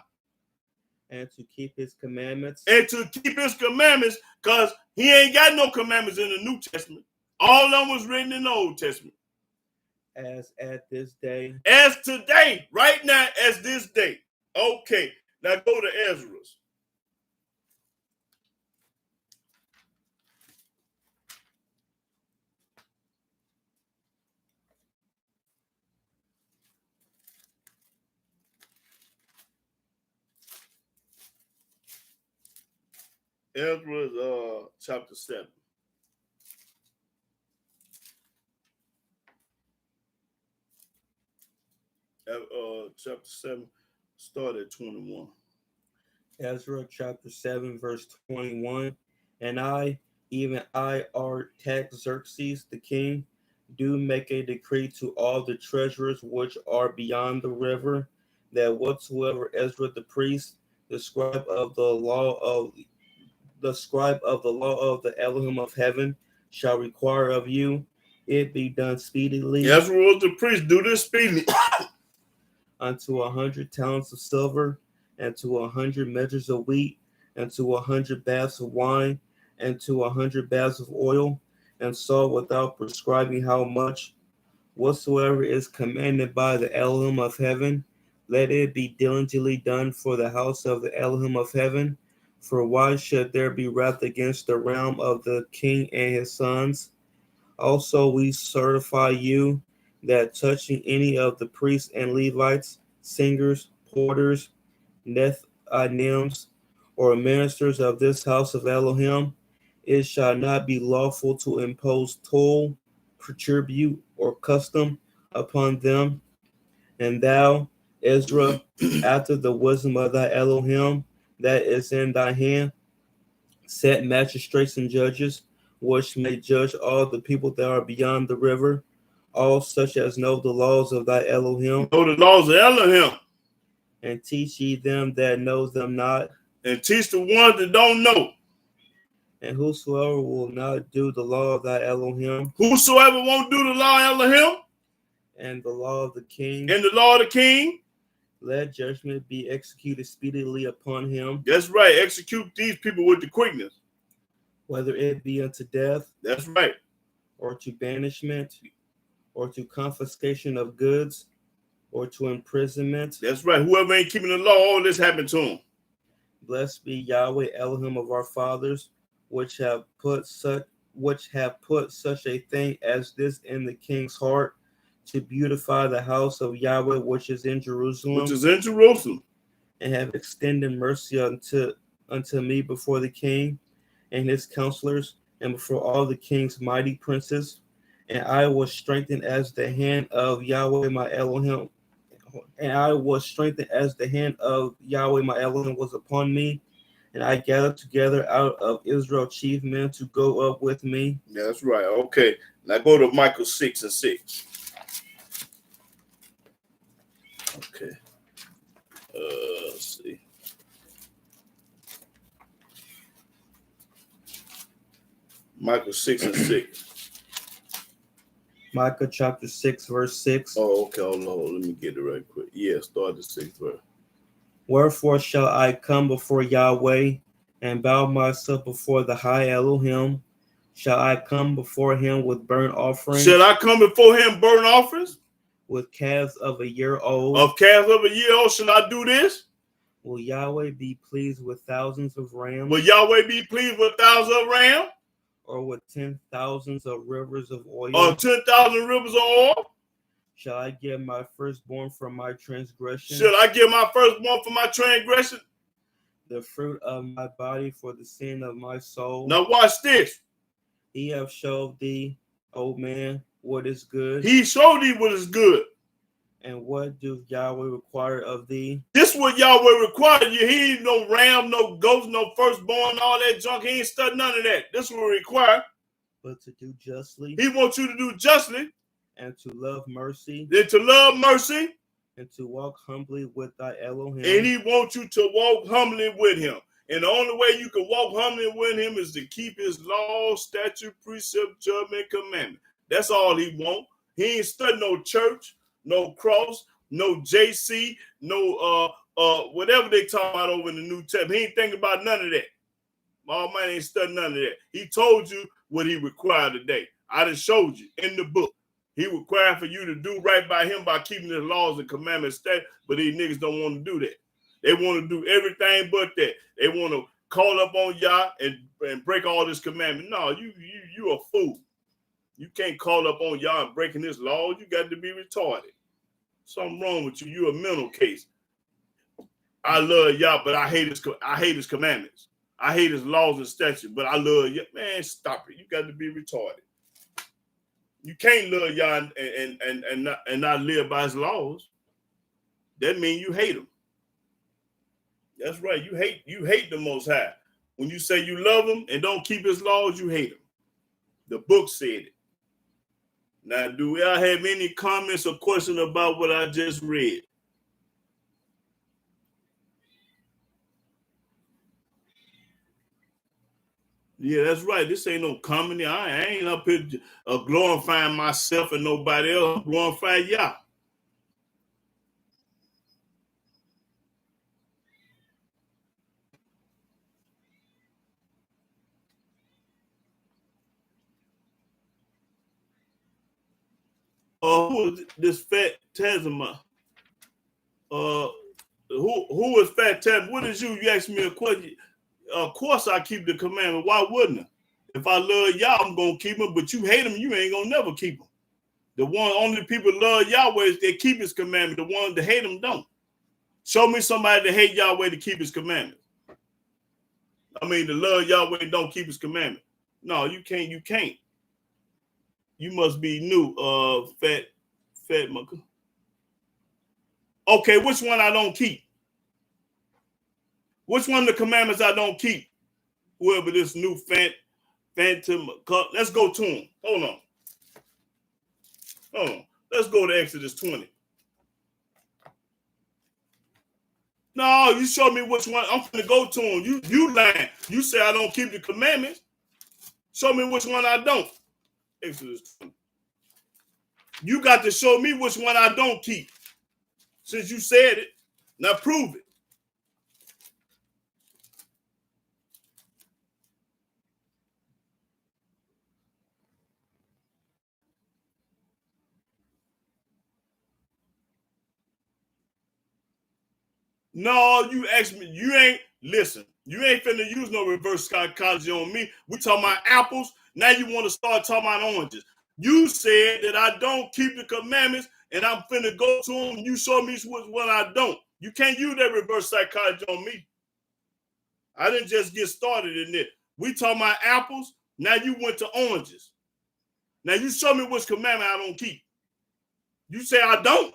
And to keep his commandments. And to keep his commandments, because he ain't got no commandments in the New Testament. All of them was written in the Old Testament. As at this day. As today, right now, as this day. Okay, now go to Ezra's. Ezra's chapter 7. Chapter 7, start at 21. Ezra chapter 7, verse 21. And I, even I, Artaxerxes the king, do make a decree to all the treasurers which are beyond the river, that whatsoever Ezra the priest, the scribe of the law of the Elohim of heaven, shall require of you, it be done speedily. Ezra was the priest, do this speedily. Unto 100 talents of silver, and to 100 measures of wheat, and to 100 baths of wine, and to 100 baths of oil, and salt without prescribing how much. Whatsoever is commanded by the Elohim of heaven, let it be diligently done for the house of the Elohim of heaven. For why should there be wrath against the realm of the king and his sons? Also we certify you that touching any of the priests and Levites, singers, porters, Nethinims, or ministers of this house of Elohim, it shall not be lawful to impose toll, tribute, or custom upon them. And thou, Ezra, after the wisdom of thy Elohim that is in thy hand, set magistrates and judges, which may judge all the people that are beyond the river, all such as know the laws of thy Elohim. Know the laws of Elohim. And teach ye them that know them not. And teach the ones that don't know. And whosoever will not do the law of thy Elohim. Whosoever won't do the law of Elohim. And the law of the king. And the law of the king. Let judgment be executed speedily upon him. That's right. Execute these people with the quickness. Whether it be unto death. That's right. Or to banishment. Or to confiscation of goods. Or to imprisonment. That's right. Whoever ain't keeping the law, all this happened to him. Blessed be Yahweh Elohim of our fathers, which have put such a thing as this in the king's heart, to beautify the house of Yahweh which is in Jerusalem. And have extended mercy unto me before the king and his counselors, and before all the king's mighty princes. And I was strengthened as the hand of Yahweh my Elohim. And I was strengthened as the hand of Yahweh my Elohim was upon me. And I gathered together out of Israel chief men to go up with me. That's right. Okay. Now go to Micah 6:6. Okay. Let's see. Micah 6:6. Micah chapter 6, verse 6. Oh, okay. Hold on. Let me get it right quick. Yeah, start the 6th verse. Wherefore shall I come before Yahweh and bow myself before the high Elohim? Shall I come before him with burnt offerings? Shall I come before him burnt offerings? With calves of a year old? Of calves of a year old, shall I do this? Will Yahweh be pleased with thousands of rams? Will Yahweh be pleased with thousands of rams? Or with 10,000s of rivers of oil? Or 10,000 rivers of oil? Shall I give my firstborn for my transgression? Shall I give my firstborn for my transgression? The fruit of my body for the sin of my soul? Now watch this. He have showed thee, O man, what is good. He showed thee what is good. And what do Yahweh require of thee? This is what Yahweh required you. He ain't no ram, no ghost, no firstborn, all that junk. He ain't studied none of that. This is what he required. But to do justly. He wants you to do justly. And to love mercy. Then to love mercy. and to walk humbly with thy Elohim. And he wants you to walk humbly with him. And the only way you can walk humbly with him is to keep his law, statute, precept, judgment, commandment. That's all he wants. He ain't studying no church, no cross, no JC, no whatever they talk about over in the New Testament. He ain't thinking about none of that. Almighty ain't studying none of that. He told you what he required today. I done showed you in the book. He required for you to do right by him by keeping his laws and commandments, but these niggas don't want to do that. They want to do everything but that. They want to call up on Yah and break all this commandment. No, you a fool. You can't call up on Yah and breaking his laws. You got to be retarded. Something wrong with you. You a mental case. I love Yah, but I hate his commandments. I hate his laws and statutes, but I love Yah. Man, stop it. You got to be retarded. You can't love Yah and not live by his laws. That means you hate him. That's right. You hate the Most High. When you say you love him and don't keep his laws, you hate him. The book said it. Now, do y'all have any comments or questions about what I just read? Yeah, that's right. This ain't no comedy. I ain't up here glorifying myself and nobody else. I'm glorifying Yah. Who is this Fat Tazima? Who is Fat Taz? What is you? You asked me a question. Of course I keep the commandment. Why wouldn't I? If I love Yah, I'm gonna keep them. But you hate them, you ain't gonna never keep them. The only people love Yahweh is they keep his commandment. The ones that hate him don't. Show me somebody that hate Yahweh to keep his commandment. I mean, to love Yahweh and don't keep his commandment. No, you can't. You can't. You must be new, fat mucker. Okay, which one I don't keep? Which one of the commandments I don't keep? Whoever this new phantom, let's go to him. Hold on. Let's go to Exodus 20. No, you show me which one. I'm going to go to him. You lying. You say I don't keep the commandments. Show me which one I don't. Exodus 20. You got to show me which one I don't keep. Since you said it, now prove it. No, you asked me. You ain't listen. You ain't finna use no reverse psychology on me. We talking about apples. Now you want to start talking about oranges. You said that I don't keep the commandments, and I'm finna go to them. You show me what I don't. You can't use that reverse psychology on me. I didn't just get started in it. We talking about apples. Now you went to oranges. Now you show me which commandment I don't keep. You say I don't.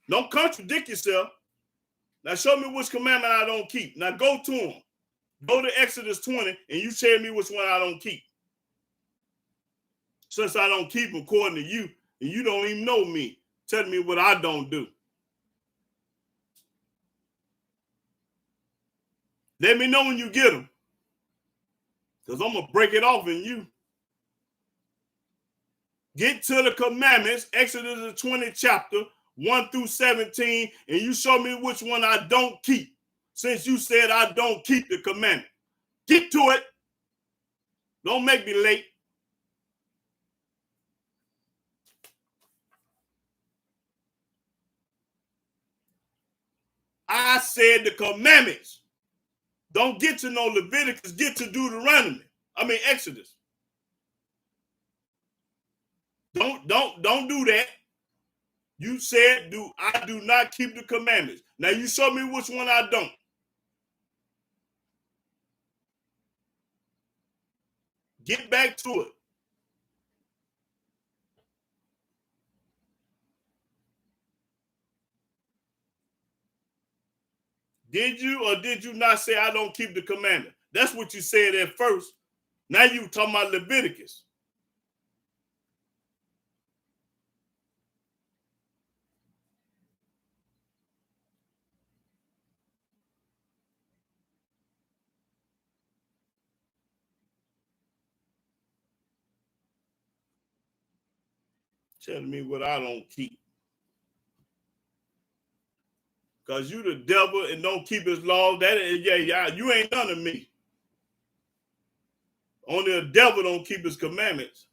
Don't contradict yourself. Now show me which commandment I don't keep. Now go to him. Go to Exodus 20 and you tell me which one I don't keep. Since I don't keep them according to you, and you don't even know me, telling me what I don't do. Let me know when you get them. Because I'm going to break it off in you. Get to the commandments, Exodus the 20th chapter, 1 through 17, and you show me which one I don't keep. Since you said I don't keep the commandment. Get to it. Don't make me late. I said the commandments. Don't get to no Leviticus, get to Deuteronomy. I mean Exodus. Don't do that. You said I do not keep the commandments. Now you show me which one I don't. Get back to it. Did you or did you not say I don't keep the commandment? That's what you said at first. Now you talking about Leviticus. Telling me what I don't keep. Because you the devil and don't keep his laws. That is, yeah, you ain't none of me. Only the devil don't keep his commandments.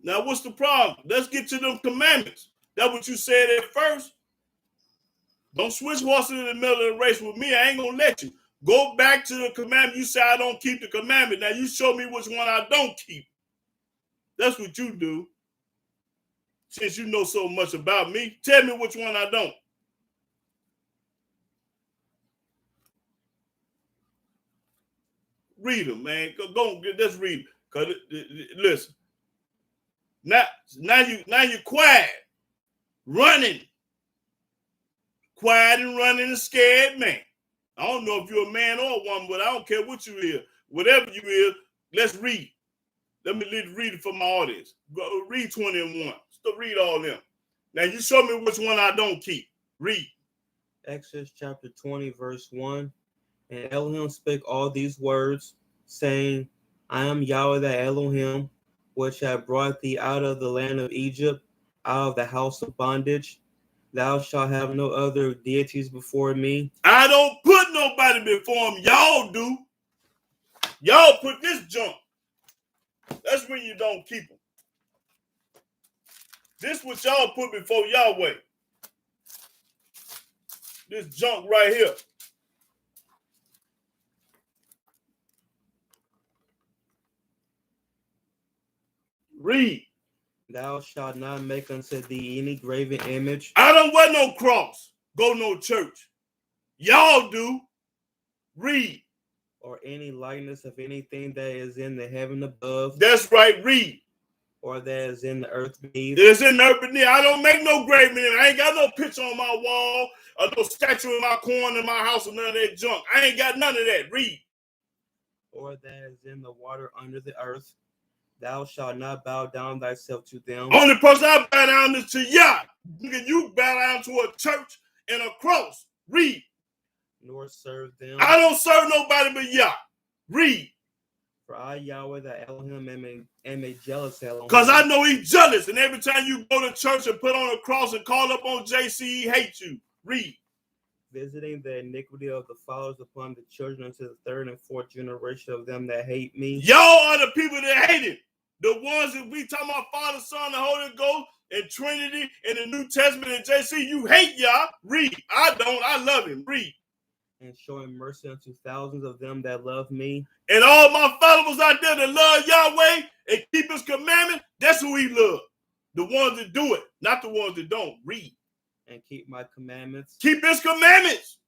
Now, what's the problem? Let's get to them commandments. That's what you said at first. Don't switch horses in the middle of the race with me. I ain't going to let you. Go back to the commandment. You say I don't keep the commandment. Now, you show me which one I don't keep. That's what you do. Since you know so much about me, tell me which one I don't. Read them, man. Go let's read. Cause listen. Now you're quiet, running, quiet and running and scared man. I don't know if you're a man or a woman, but I don't care what you is. Whatever you is, let's read. Let me read it for my audience. Go read 20 and 1. Still read all them. Now you show me which one I don't keep. Read. Exodus chapter 20, verse 1. And Elohim spake all these words, saying, I am Yahweh the Elohim, which have brought thee out of the land of Egypt, out of the house of bondage. Thou shalt have no other deities before me. I don't put nobody before them. Y'all do. Y'all put this junk. That's when you don't keep them. This what y'all put before Yahweh. This junk right here. Read. Thou shalt not make unto thee any graven image. I don't wear no cross. Go no church. Y'all do. Read. Or any likeness of anything that is in the heaven above. That's right. Read. Or that is in the earth beneath. It's in the earth beneath. I don't make no graven image. I ain't got no picture on my wall or no statue in my corner in my house or none of that junk. I ain't got none of that. Read. Or that is in the water under the earth. Thou shalt not bow down thyself to them. Only person I bow down is to Yah. You bow down to a church and a cross. Read. Nor serve them. I don't serve nobody but Yah. Read. For I, Yahweh, the Elohim, am a jealous Elohim. Because I know he's jealous. And every time you go to church and put on a cross and call up on JC, he hates you. Read. Visiting the iniquity of the fathers upon the children unto the third and fourth generation of them that hate me. Y'all are the people that hate him. The ones that we talking about Father, Son, and Holy Ghost, and Trinity, and the New Testament, and JC, you hate Yah. Read. I don't. I love him. Read. And showing mercy unto thousands of them that love me. And all my followers out there that love Yahweh and keep his commandments, that's who he loves. The ones that do it, not the ones that don't. Read. And keep my commandments. Keep his commandments.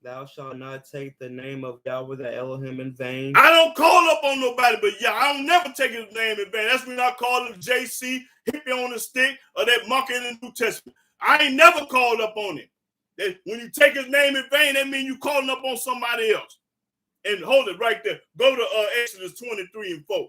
Thou shalt not take the name of Yahweh the Elohim in vain. I don't call up on nobody but Yah. I don't never take his name in vain. That's when I call him JC, hippie on the stick, or that monkey in the New Testament. I ain't never called up on him. When you take his name in vain, that means you calling up on somebody else. And hold it right there. Go to Exodus 23 and 4.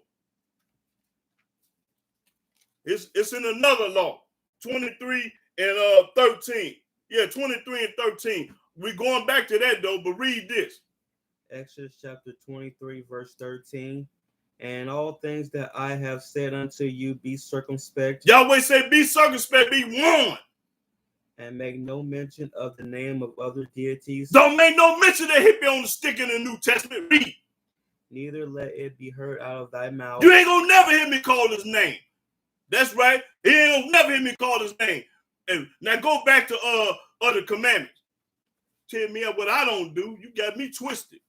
It's in another law. 23 and 13. Yeah, 23 and 13. We're going back to that though, but read this. Exodus chapter 23, verse 13. And all things that I have said unto you, be circumspect. Yahweh say, be circumspect, be warned. And make no mention of the name of other deities. Don't make no mention of hippie on the stick in the New Testament. Read. Neither let it be heard out of thy mouth. You ain't gonna never hear me call his name. That's right. He ain't gonna never hear me call his name. And now go back to other commandments. Tell me what I don't do. You got me twisted.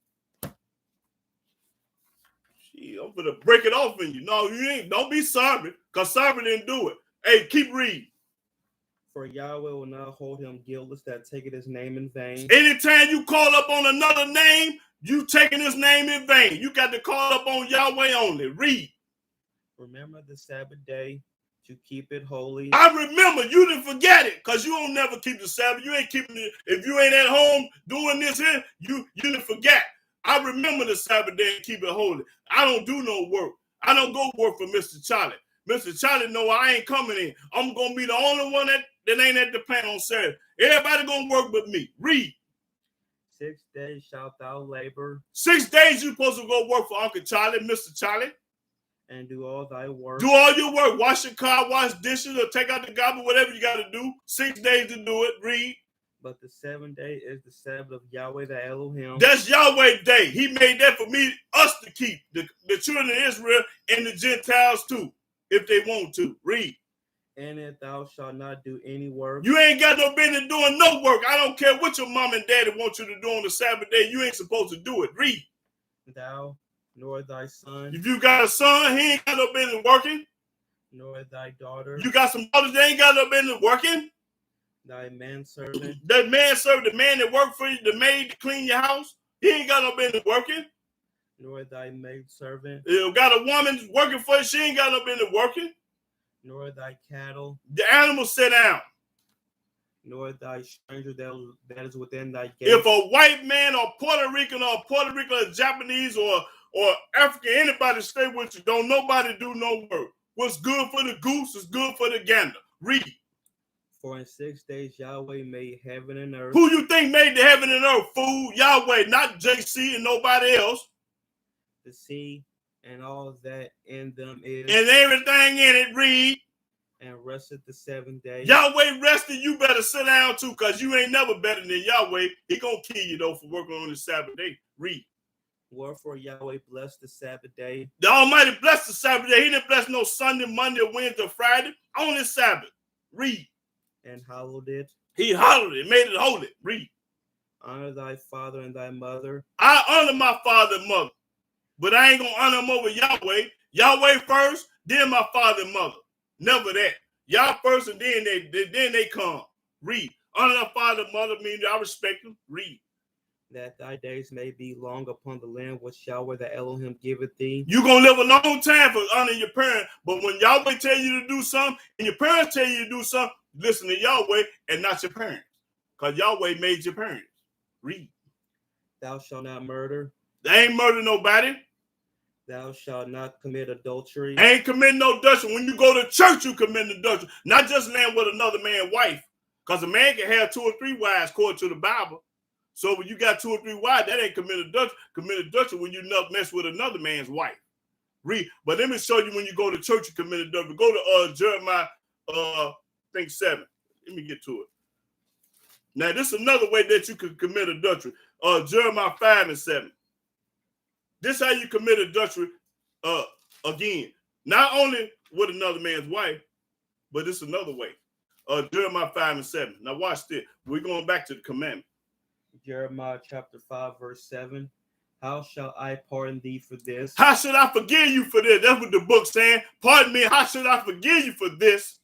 Gee, I'm gonna break it off in you. No, you ain't. Don't be sorry, because sorry didn't do it. Hey, keep reading. For Yahweh will not hold him guiltless that taketh his name in vain. Anytime you call up on another name, you taking his name in vain. You got to call up on Yahweh only. Read. Remember the Sabbath day to keep it holy. I remember. You didn't forget it, because you don't never keep the Sabbath. You ain't keeping it. If you ain't at home doing this here, you didn't forget. I remember the Sabbath day and keep it holy. I don't do no work. I don't go work for Mr. Charlie. Mr. Charlie know I ain't coming in. I'm going to be the only one that ain't at the plant on Saturday. Everybody going to work but me. Read. 6 days shalt thou labor 6 days you're supposed to go work for Uncle Charlie, Mr. Charlie. and do all thy work. Do all your work. Wash your car, wash dishes, or take out the garbage, whatever you got to do. 6 days to do it. Read. But the 7th day is the Sabbath of Yahweh the Elohim. That's Yahweh Day. He made that for us to keep. The children of Israel and the Gentiles too, if they want to. Read. In it thou shalt not do any work. You ain't got no business doing no work. I don't care what your mom and daddy want you to do on the Sabbath day. You ain't supposed to do it. Read. Thou, nor thy son, If you got a son, he ain't got no business working. nor thy daughter, You got some daughters, they ain't got no business working. thy manservant, That man served the man that worked for you, the maid to clean your house. He ain't got no business working. nor thy maidservant, You got a woman working for you, she ain't got no business working. nor thy cattle, The animals sit down. nor thy stranger that is within thy gate. If a white man or Puerto Rican or Japanese or African, anybody stay with you, don't nobody do no work. What's good for the goose is good for the gander. Read. For in 6 days Yahweh made heaven and earth, Who you think made the heaven and earth? Fool, Yahweh, not JC and nobody else. the sea, and all that in them is, And everything in it. Read. and rested the 7th day. Yahweh rested, you better sit down too, because you ain't never better than Yahweh. He gonna kill you though for working on the Sabbath day. Read. Wherefore Yahweh blessed the Sabbath day, The Almighty blessed the Sabbath day. He didn't bless no Sunday, Monday, Wednesday, or Friday. On the Sabbath. Read. and hallowed it. He hallowed it, made it holy. Read. Honor thy father and thy mother, I honor my father and mother, but I ain't gonna honor them over Yahweh. Yahweh first, then my father and mother. Never that. Y'all first, and then they come. Read. Honor thy father and mother means I respect them. Read. that thy days may be long upon the land which Yahweh the Elohim giveth thee. You're going to live a long time for honoring your parents, but when Yahweh tell you to do something and your parents tell you to do something, listen to Yahweh and not your parents, because Yahweh made your parents. Read. Thou shalt not murder. They ain't murder nobody. Thou shalt not commit adultery. Ain't committing no adultery. When you go to church, you commit adultery. Not just laying with another man's wife, because a man can have 2 or 3 wives according to the Bible. So when you got 2 or 3 wives, that ain't commit adultery. Commit adultery when you not mess with another man's wife. Read. But let me show you when you go to church, you commit adultery. Go to Jeremiah, I think 7. Let me get to it. Now, this is another way that you could commit adultery. Jeremiah 5 and 7. This is how you commit adultery again. Not only with another man's wife, but it's another way. Jeremiah 5 and 7. Now watch this. We're going back to the commandment. Jeremiah chapter 5, verse 7. How shall I pardon thee for this? How should I forgive you for this? That's what the book's saying. Pardon me. How should I forgive you for this?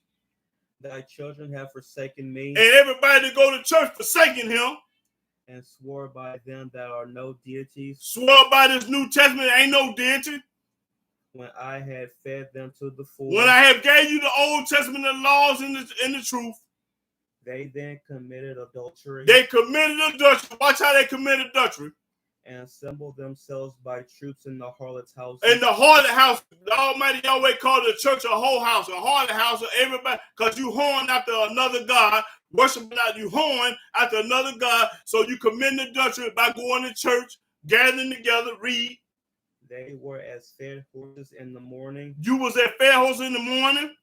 Thy children have forsaken me, And everybody that go to church forsaking him, and swore by them that are no deities, swore by this New Testament, ain't no deity. when I had fed them to the full. When I have gave you the Old Testament, the laws and the truth, They then committed adultery. they committed adultery. Watch how they committed adultery. And assembled themselves by troops in the harlot's house. In the harlot house, the Almighty Yahweh called the church a whole house, a harlot house of everybody, because you horn after another God, worshiping out, you horn after another God, so you commit adultery by going to church, gathering together, read. They were as fed horses in the morning. You was at fair horse in the morning.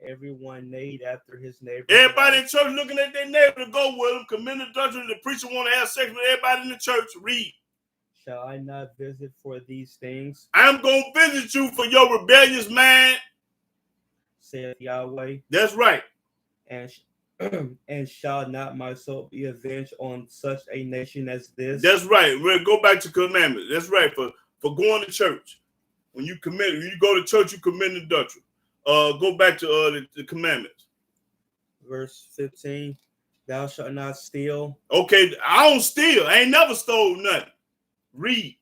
Everyone neighed after his neighbor. Everybody in church looking at their neighbor to go with them, commit adultery. The preacher want to have sex with everybody in the church, read. Shall I not visit for these things? I'm going to visit you for your rebellious mind. Saith Yahweh. That's right. And shall not my soul be avenged on such a nation as this? That's right. We'll go back to commandments. That's right. For going to church. When you go to church, you commit adultery. Go back to the commandments. Verse 15. Thou shalt not steal. Okay, I don't steal. I ain't never stole nothing. Read.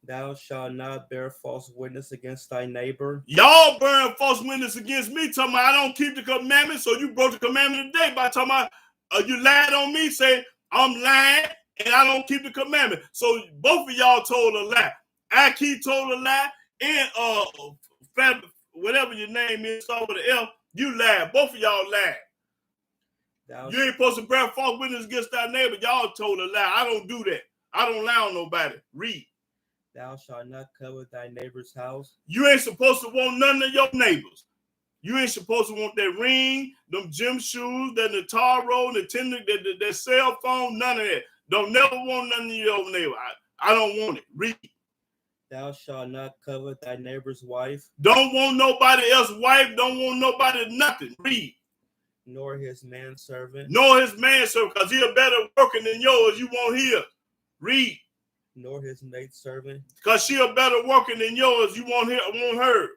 Thou shalt not bear false witness against thy neighbor. Y'all burn false witness against me, talking about I don't keep the commandments, so you broke the commandment today by talking about you lied on me, say I'm lying and I don't keep the commandment. So both of y'all told a lie. Aki told a lie, and whatever your name is, start with an F, you lied. Both of y'all lied. You ain't supposed to bear false witness against thy neighbor. Y'all told a lie. I don't do that. I don't lie on nobody. Read. Thou shalt not covet thy neighbor's house. You ain't supposed to want none of your neighbors. You ain't supposed to want that ring, them gym shoes, that Nataro, the tender, that cell phone, none of that. Don't never want none of your neighbor. I don't want it. Read. Thou shalt not covet thy neighbor's wife. Don't want nobody else's wife. Don't want nobody nothing. Read. Nor his manservant. Nor his manservant, because he a better working than yours. You won't hear. Read. Nor his maidservant. Because she a better working than yours. You won't her.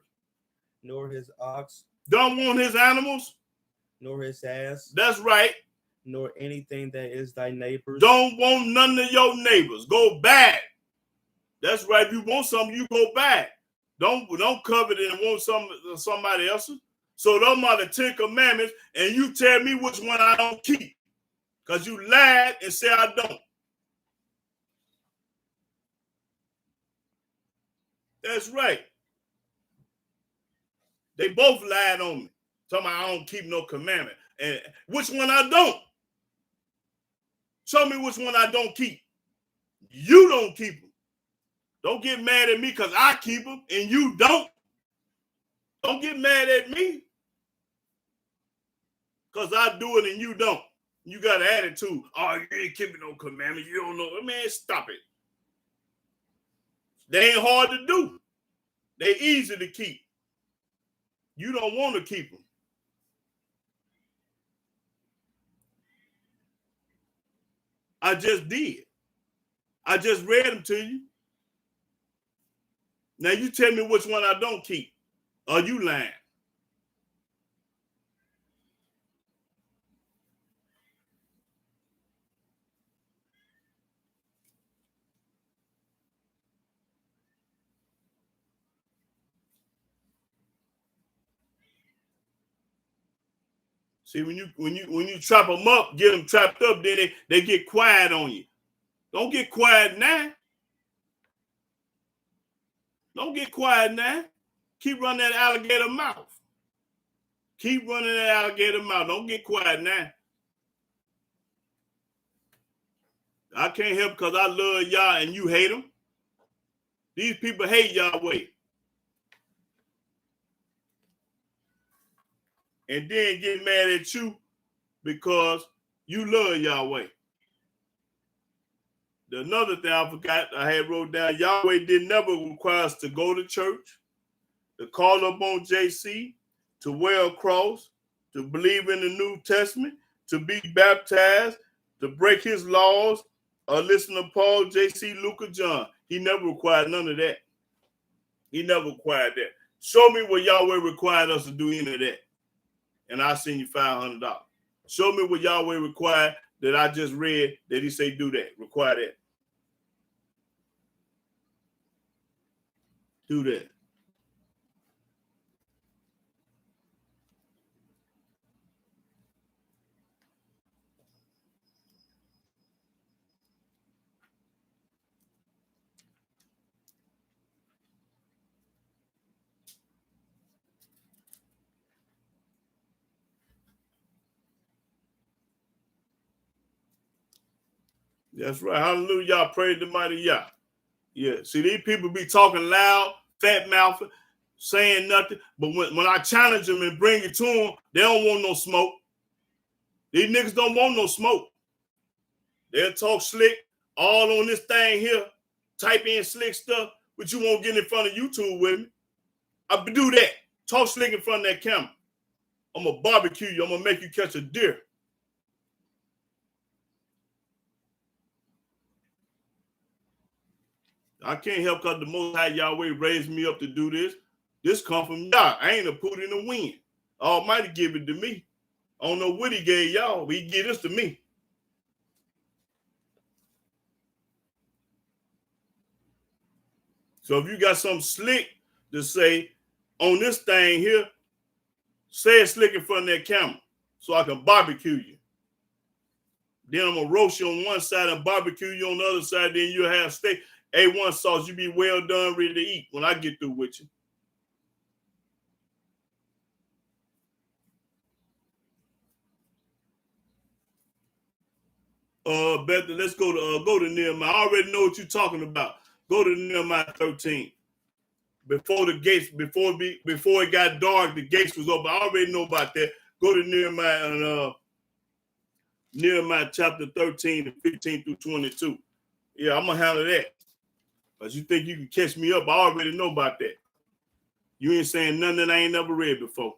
Nor his ox. Don't want his animals. Nor his ass. That's right. Nor anything that is thy neighbor's. Don't want none of your neighbors. Go back. That's right. If you want something, you go back. Don't covet it and want somebody else's. So those are the 10 commandments, and you tell me which one I don't keep. Because you lied and said I don't. That's right. They both lied on me. Talking about I don't keep no commandment. And which one I don't? Show me which one I don't keep. You don't keep them. Don't get mad at me because I keep them and you don't. Don't get mad at me because I do it and you don't. You got an attitude. Oh, you ain't keeping no commandments. You don't know. Man, stop it. They ain't hard to do. They easy to keep. You don't want to keep them. I just did. I just read them to you. Now you tell me which one I don't keep. Are you lying? See, when you trap them up, get them trapped up, then they get quiet on you. Don't get quiet now. Don't get quiet now. Keep running that alligator mouth. Keep running that alligator mouth. Don't get quiet now. I can't help because I love y'all and you hate them. These people hate Yahweh. And then get mad at you because you love Yahweh. Another thing I forgot, I had wrote down, Yahweh did never require us to go to church, to call up on JC, to wear a cross, to believe in the New Testament, to be baptized, to break his laws, or listen to Paul, JC, Luke, or John. He never required none of that. He never required that. Show me what Yahweh required us to do any of that, and I'll send you $500. Show me what Yahweh required that I just read that he say do that, require that. Do that. That's right. Hallelujah. Y'all praise the mighty Yah. Yeah. See, these people be talking loud, fat mouth, saying nothing. But when I challenge them and bring it to them, they don't want no smoke. These niggas don't want no smoke. They'll talk slick all on this thing here, type in slick stuff, but you won't get in front of YouTube with me. I do that. Talk slick in front of that camera. I'm going to barbecue you. I'm going to make you catch a deer. I can't help because the Most High Yahweh raised me up to do this. This come from Yah. I ain't a put in the wind. Almighty give it to me. I don't know what he gave y'all, but he give this to me. So if you got something slick to say on this thing here, say it slick in front of that camera so I can barbecue you. Then I'm going to roast you on one side and barbecue you on the other side. Then you'll have steak. A1 sauce, you be well done, ready to eat when I get through with you. Beth, let's go to Nehemiah. I already know what you're talking about. Go to Nehemiah 13. Before the gates, before it got dark, the gates was open. I already know about that. Go to Nehemiah and Nehemiah chapter 13, 15 through 22. Yeah, I'm gonna handle that. But you think you can catch me up? I already know about that. You ain't saying nothing that I ain't never read before.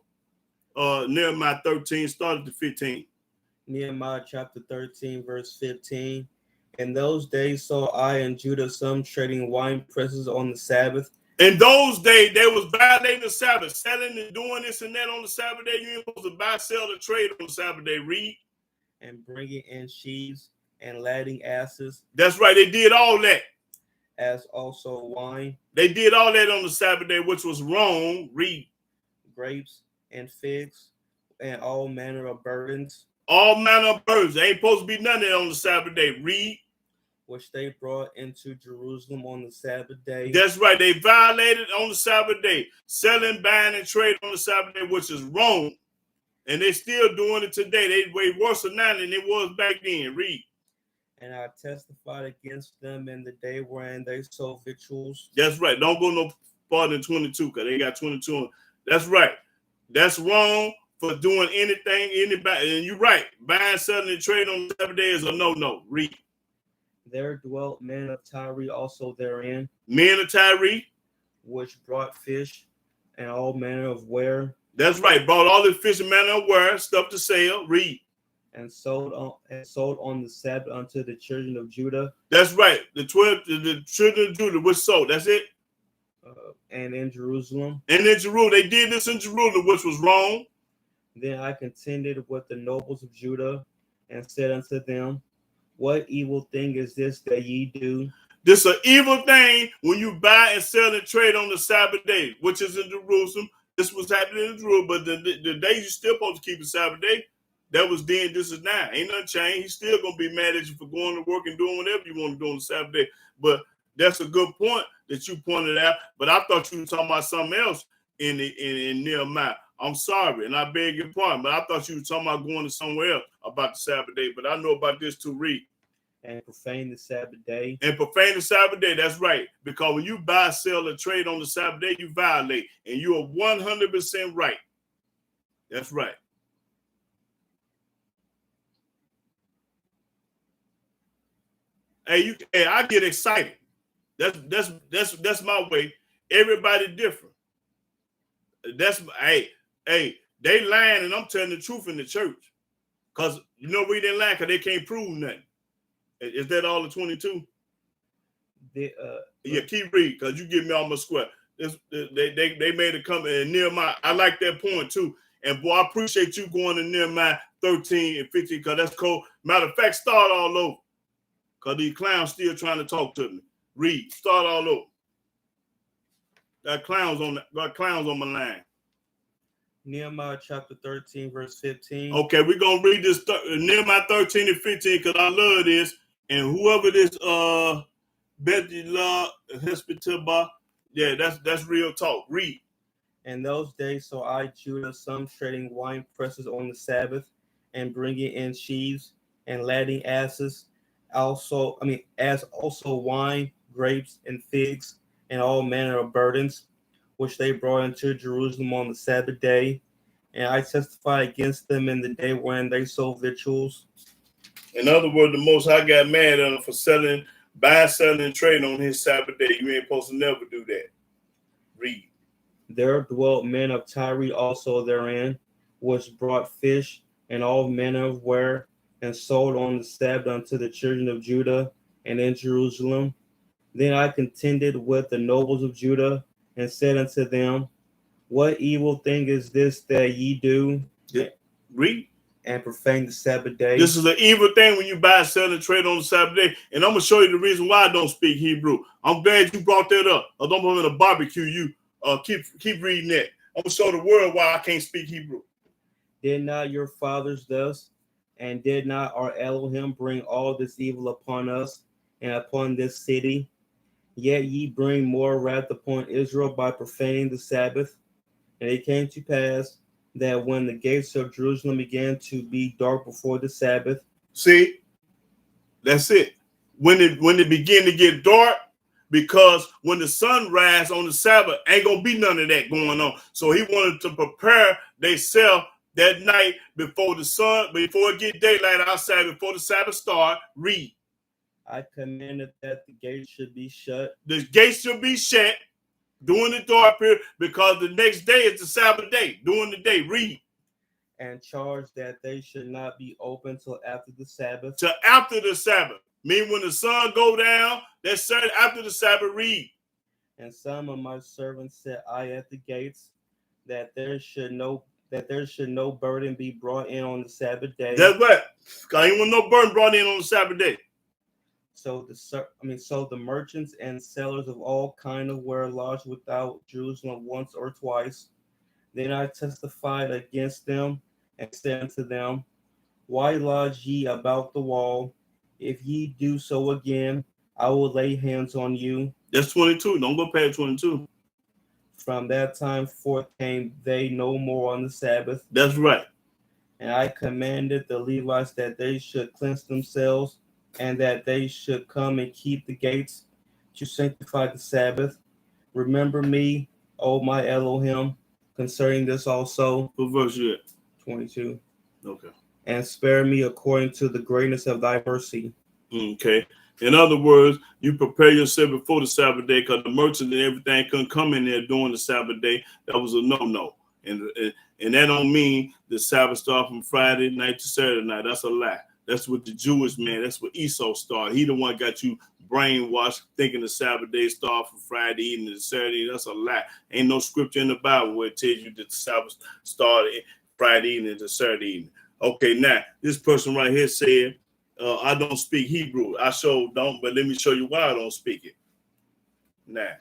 Nehemiah 13, started to 15. Nehemiah chapter 13, verse 15. In those days saw I in Judah some trading wine presses on the Sabbath. In those days, they was violating the Sabbath, selling and doing this and that on the Sabbath day. You ain't supposed to buy, sell, or trade on the Sabbath day. Read. And bringing in sheaves and ladding asses. That's right. They did all that. As also wine. They did all that on the Sabbath day, which was wrong. Read. Grapes and figs and all manner of burdens. All manner of birds. They ain't supposed to be none of that on the Sabbath day. Read. Which they brought into Jerusalem on the Sabbath day. That's right. They violated on the Sabbath day. Selling, buying, and trade on the Sabbath day, which is wrong. And they still doing it today. They way worse now than it was back then. Read. And I testified against them in the day wherein they sold victuals. That's right. Don't go no farther than 22 because they got 22 on. That's right. That's wrong for doing anything, anybody. And you're right. Buying, selling, and trade on the Sabbath day is a no-no. Read. There dwelt men of Tyre also therein. Men of Tyre. Which brought fish and all manner of ware. That's right. Brought all the fish and manner of ware, stuff to sell. Read. And sold on the Sabbath unto the children of Judah. That's right. The children of Judah was sold. That's it. And in Jerusalem. And in Jerusalem. They did this in Jerusalem, which was wrong. Then I contended with the nobles of Judah and said unto them, what evil thing is this that ye do? This is an evil thing when you buy and sell and trade on the Sabbath day, which is in Jerusalem. This was happening in Jerusalem, but the days you still supposed to keep the Sabbath day. That was then, this is now. Ain't nothing changed. He's still going to be mad at you for going to work and doing whatever you want to do on the Sabbath day. But that's a good point that you pointed out. But I thought you were talking about something else in Nehemiah. I'm sorry, and I beg your pardon, but I thought you were talking about going to somewhere else about the Sabbath day. But I know about this too. Read. And profane the Sabbath day. And profane the Sabbath day, that's right. Because when you buy, sell, or trade on the Sabbath day, you violate. And you are 100% right. That's right. Hey, I get excited. That's my way. Everybody different. Hey, they lying, and I'm telling the truth in the church. Because you know we didn't lie, because they can't prove nothing. Is that all the 22? Yeah, keep reading, because you give me almost square. They made a comment, and Nehemiah, I like that point too. And boy, I appreciate you going to Nehemiah 13 and 15, because that's cool. Matter of fact, start all over. Because these clowns still trying to talk to me. Read, start all over. Got clowns on my line. Nehemiah chapter 13, verse 15. Okay, we're going to read this Nehemiah 13 and 15 because I love this. And whoever this Bethilah Hespitaba, yeah, that's real talk. Read. In those days saw I Judah some trading wine presses on the Sabbath and bringing in sheaves and ladding asses, as also wine, grapes, and figs, and all manner of burdens, which they brought into Jerusalem on the Sabbath day. And I testify against them in the day when they sold victuals. In other words, the Most High got mad at them for buying, selling, and trading on his Sabbath day. You ain't supposed to never do that. Read. There dwelt men of Tyre also therein, which brought fish and all manner of ware, and sold on the Sabbath unto the children of Judah and in Jerusalem. Then I contended with the nobles of Judah and said unto them, what evil thing is this that ye do? Read. And profane the Sabbath day. This is an evil thing when you buy, sell, and trade on the Sabbath day. And I'm going to show you the reason why I don't speak Hebrew. I'm glad you brought that up. I don't want to barbecue you. Keep reading that. I'm going to show the world why I can't speak Hebrew. Did not your fathers thus, and did not our Elohim bring all this evil upon us and upon this city? Yet ye bring more wrath upon Israel by profaning the Sabbath. And it came to pass that when the gates of Jerusalem began to be dark before the Sabbath. See, That's it. When it begin to get dark, because when the sun rises on the Sabbath, ain't gonna be none of that going on. So he wanted to prepare themselves that night before it get daylight outside, before the Sabbath start. Read. I commanded that the gates should be shut. The gates should be shut during the dark period, because the next day is the Sabbath day. During the day, read. And charged that they should not be open till after the Sabbath. Till after the Sabbath. Mean when the sun go down, that's certain after the Sabbath, read. And some of my servants set I at the gates, that there should no burden be brought in on the Sabbath day. That's right. Because ain't want no burden brought in on the Sabbath day. So the merchants and sellers of all kind of were lodged without Jerusalem once or twice. Then I testified against them and said unto them, why lodge ye about the wall? If ye do so again, I will lay hands on you. That's 22. Don't go past 22. From that time forth came they no more on the Sabbath. That's right. And I commanded the Levites that they should cleanse themselves, and that they should come and keep the gates to sanctify the Sabbath. Remember me, O my Elohim, concerning this also. What verse you at? 22. Okay. And spare me according to the greatness of thy mercy. Okay. In other words, you prepare yourself before the Sabbath day, because the merchants and everything couldn't come in there during the Sabbath day. That was a no-no. And that don't mean the Sabbath start from Friday night to Saturday night. That's a lie. That's what the Jewish man, that's what Esau started. He the one got you brainwashed thinking the Sabbath day start from Friday evening to Saturday. That's a lie. Ain't no scripture in the Bible where it tells you that the Sabbath started Friday evening to Saturday evening. Okay, now, this person right here said, I don't speak Hebrew. I sure don't, but let me show you why I don't speak it. Now,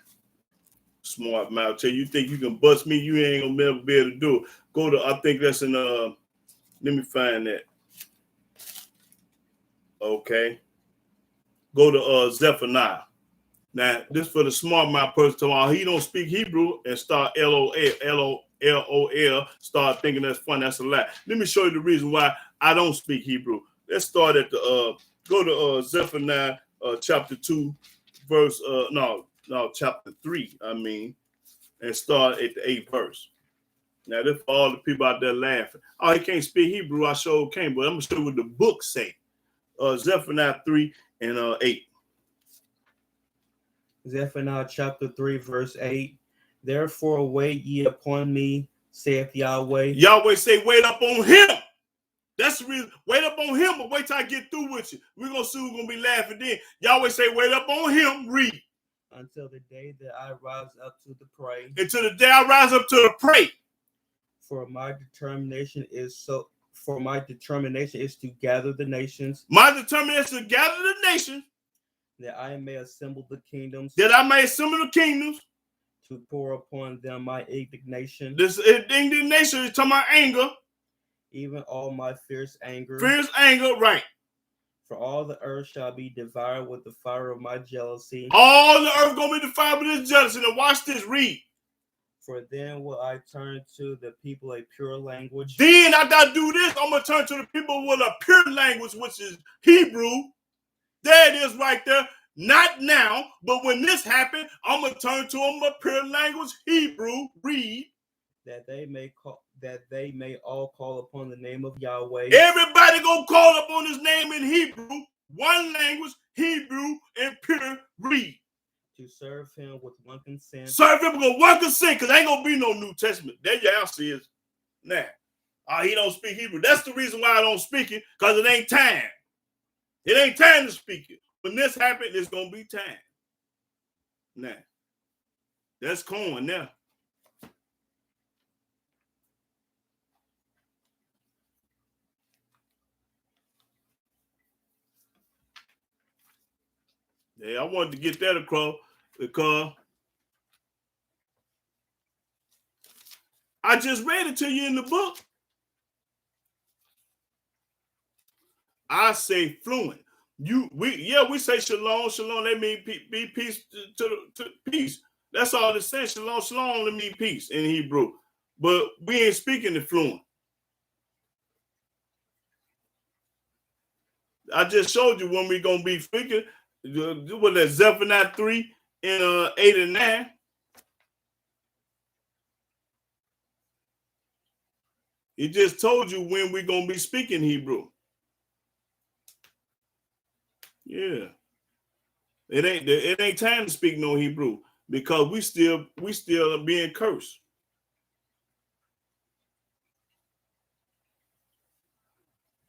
smart mouth. Tell you think you can bust me, you ain't gonna never be able to do it. Go to, I think that's in, let me find that. Okay. Go to Zephaniah. Now, this for the smart mouth person tomorrow. He don't speak Hebrew and start LOL, start thinking that's fun. That's a lie. Let me show you the reason why I don't speak Hebrew. Let's start at the go to Zephaniah chapter 2, verse chapter 3, and start at the 8th verse. Now, this for all the people out there laughing. Oh, he can't speak Hebrew. I sure can, but I'm gonna show you what the book say. Zephaniah 3 and 8. Zephaniah chapter 3, verse 8. Therefore wait ye upon me, saith Yahweh. Yahweh say, wait up on him. That's the reason. Wait up on him, but wait till I get through with you. We're going to see who's going to be laughing then. Yahweh say, wait up on him. Read. Until the day that I rise up to the prey. Until the day I rise up to the prey. For my determination is to gather the nations. My determination is to gather the nations. That I may assemble the kingdoms. That I may assemble the kingdoms. To pour upon them my indignation. This indignation is talking about anger. Even all my fierce anger. Fierce anger, right. For all the earth shall be devoured with the fire of my jealousy. All the earth going to be devoured with this jealousy. Now watch this, read. For then will I turn to the people a pure language. Then after I do this, I'm going to turn to the people with a pure language, which is Hebrew. There it is right there. Not now, but when this happened, I'm going to turn to them a pure language, Hebrew. Read. That they may all call upon the name of Yahweh. Everybody going to call upon his name in Hebrew. One language, Hebrew, and pure. Read. To serve him with one consent. Serve him with one consent, because ain't going to be no New Testament. There your answer is now. He don't speak Hebrew. That's the reason why I don't speak it, because it ain't time. It ain't time to speak it. When this happens, it's going to be time. Now, that's corn now. Yeah, I wanted to get that across because I just read it to you in the book. I say fluent. We say shalom, shalom. That means be peace to peace. That's all it says. Shalom, shalom. That means peace in Hebrew. But we ain't speaking it fluent. I just showed you when we're going to be speaking. What that Zephaniah 3 and 8 and 9. It just told you when we're going to be speaking Hebrew. Yeah. It ain't time to speak no Hebrew because we still are being cursed.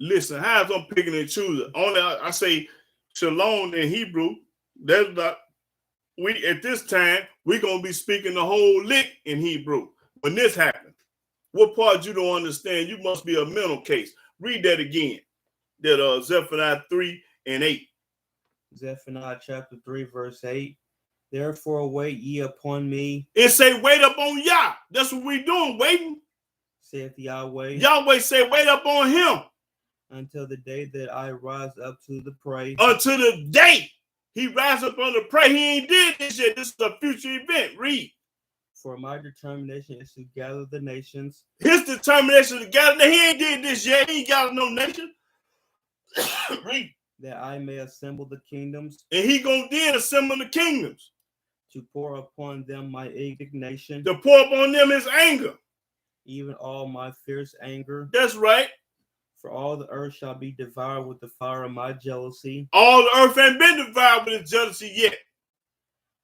Listen, how's I'm picking and choosing? Only I say shalom in Hebrew. That's not we at this time we're gonna be speaking the whole lick in Hebrew. When this happens, what part you don't understand? You must be a mental case. Read that again. That Zephaniah 3 and 8. Zephaniah chapter 3, verse 8. Therefore wait ye upon me. It say wait up on Yah. That's what we doing, waiting. Saith Yahweh. Yahweh say wait up on him. Until the day that I rise up to the prey. Until the day he rise up on the prey. He ain't did this yet. This is a future event. Read. For my determination is to gather the nations. His determination to gather. He ain't did this yet. He ain't got no nation. Read. That I may assemble the kingdoms. And he gonna then assemble the kingdoms. To pour upon them my indignation. To pour upon them his anger. Even all my fierce anger. That's right. For all the earth shall be devoured with the fire of my jealousy. All the earth ain't been devoured with his jealousy yet.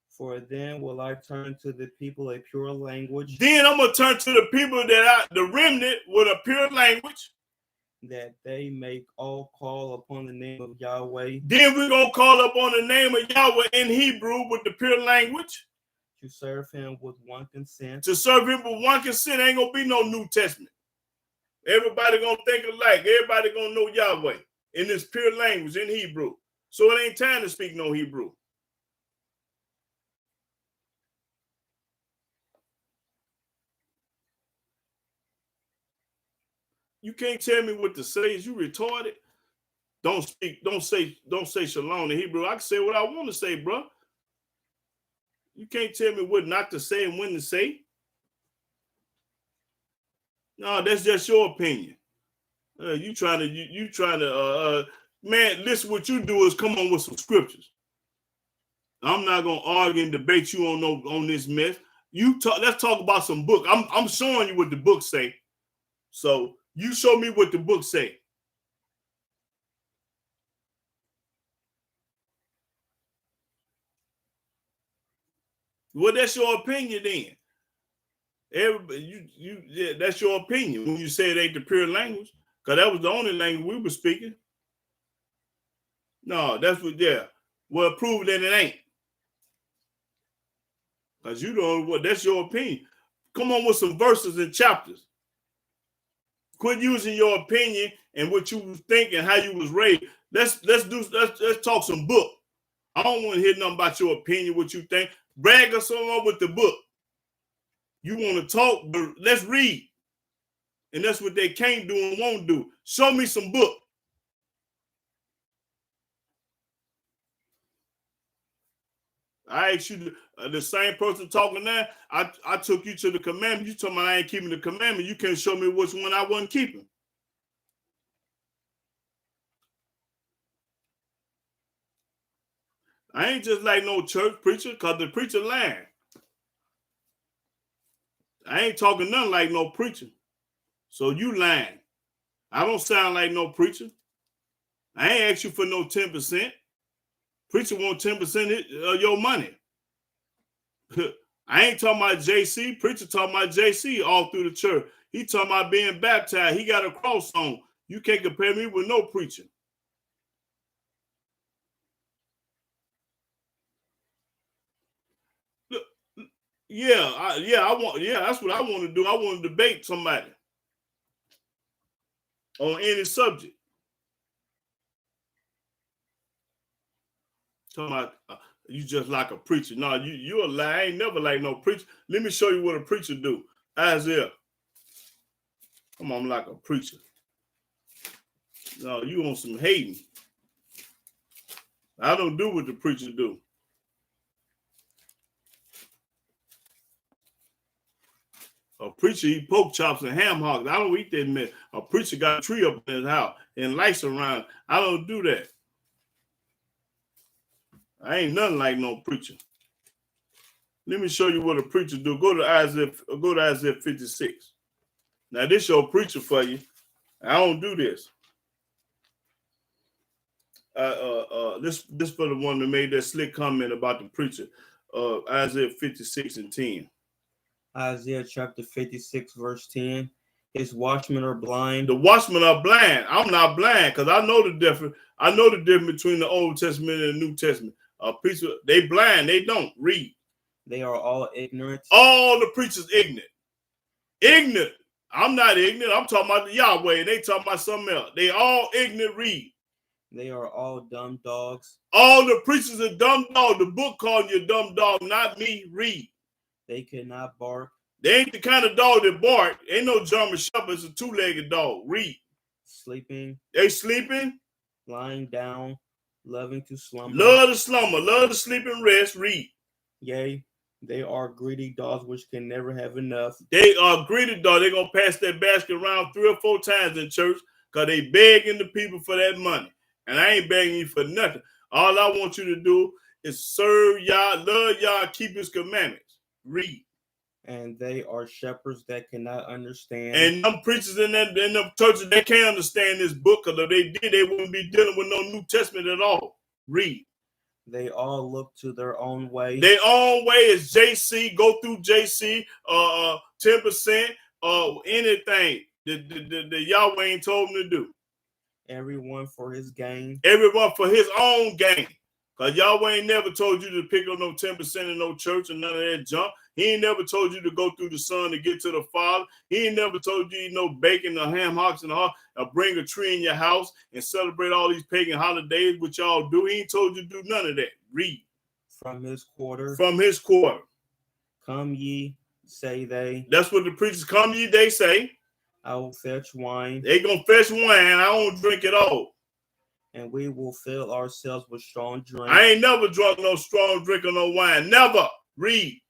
For then will I turn to the people a pure language. Then I'm going to turn to the people the remnant with a pure language. That they may all call upon the name of Yahweh. Then we're going to call upon the name of Yahweh in Hebrew with the pure language. To serve him with one consent. To serve him with one consent. Ain't going to be no New Testament. Everybody going to think alike. Everybody going to know Yahweh in this pure language in Hebrew. So it ain't time to speak no Hebrew. You can't tell me what to say. Is you retarded? Don't say shalom in Hebrew. I can say what I want to say, bro. You can't tell me what not to say and when to say. No, that's just your opinion. You trying to man, listen, what you do is come on with some scriptures. I'm not gonna argue and debate you on this mess. Let's talk about some book. I'm showing you what the book say. So you show me what the book say. Well, that's your opinion then. Everybody, yeah, that's your opinion when you say it ain't the pure language, because that was the only language we were speaking. No, that's what, yeah. Well, prove that it ain't. Because you don't, well, that's your opinion. Come on with some verses and chapters. Quit using your opinion and what you was thinking, how you was raised. Let's talk some book. I don't want to hear nothing about your opinion, what you think. Brag us on with the book. You want to talk, but let's read. And that's what they can't do and won't do. Show me some book. I asked you, the same person talking now, I took you to the commandment. You told me I ain't keeping the commandment. You can't show me which one I wasn't keeping. I ain't just like no church preacher, because the preacher lying. I ain't talking nothing like no preacher. So you lying. I don't sound like no preacher. I ain't asked you for no 10%. Preacher want 10% of your money. I ain't talking about JC. Preacher talking about JC all through the church. He talking about being baptized. He got a cross on. You can't compare me with no preacher. Look, that's what I want to do. I want to debate somebody on any subject. Talking about you just like a preacher. No, you're a lie. I ain't never like no preacher. Let me show you what a preacher do. Isaiah. Come on, I'm like a preacher. No, you on some hating. I don't do what the preacher do. A preacher eat pork chops and ham hocks. I don't eat that mess. A preacher got a tree up in his house and lights around. I don't do that. I ain't nothing like no preacher. Let me show you what a preacher do. Go to Isaiah 56. Now this your preacher for you. I don't do this. This for the one that made that slick comment about the preacher. Isaiah 56 and 10. Isaiah chapter 56, verse 10. His watchmen are blind. The watchmen are blind. I'm not blind because I know the difference. I know the difference between the Old Testament and the New Testament. Preacher, they blind. They don't read. They are all ignorant. All the preachers ignorant. Ignorant. I'm not ignorant. I'm talking about the Yahweh. And they talking about something else. They all ignorant read. They are all dumb dogs. All the preachers are dumb dog. The book calling you a dumb dog, not me. Read. They cannot bark. They ain't the kind of dog that bark. Ain't no German Shepherd. It's a two-legged dog. Read. Sleeping. They sleeping. Lying down. Loving to slumber. Love to slumber. Love to sleep and rest. Read. Yea, they are greedy dogs which can never have enough. They are greedy dogs. They're going to pass that basket around 3 or 4 times in church because they begging the people for that money. And I ain't begging you for nothing. All I want you to do is serve y'all, love y'all, keep his commandments. Read. And they are shepherds that cannot understand. And them preachers in them churches, they can't understand this book, because if they did, they wouldn't be dealing with no New Testament at all. Read. They all look to their own way. Their own way is JC. Go through JC. 10%. Anything that Yahweh ain't told them to do. Everyone for his gain. Everyone for his own gain. Because Yahweh ain't never told you to pick up no 10% in no church and none of that junk. He ain't never told you to go through the Son to get to the Father. He ain't never told you to eat no bacon or ham hocks and or bring a tree in your house and celebrate all these pagan holidays, which y'all do. He ain't told you to do none of that. Read. From his quarter. From his quarter. Come ye, say they. That's what the preachers come ye, they say. I will fetch wine. They gonna fetch wine. I don't drink it all. And we will fill ourselves with strong drink. I ain't never drunk no strong drink or no wine. Never. Read.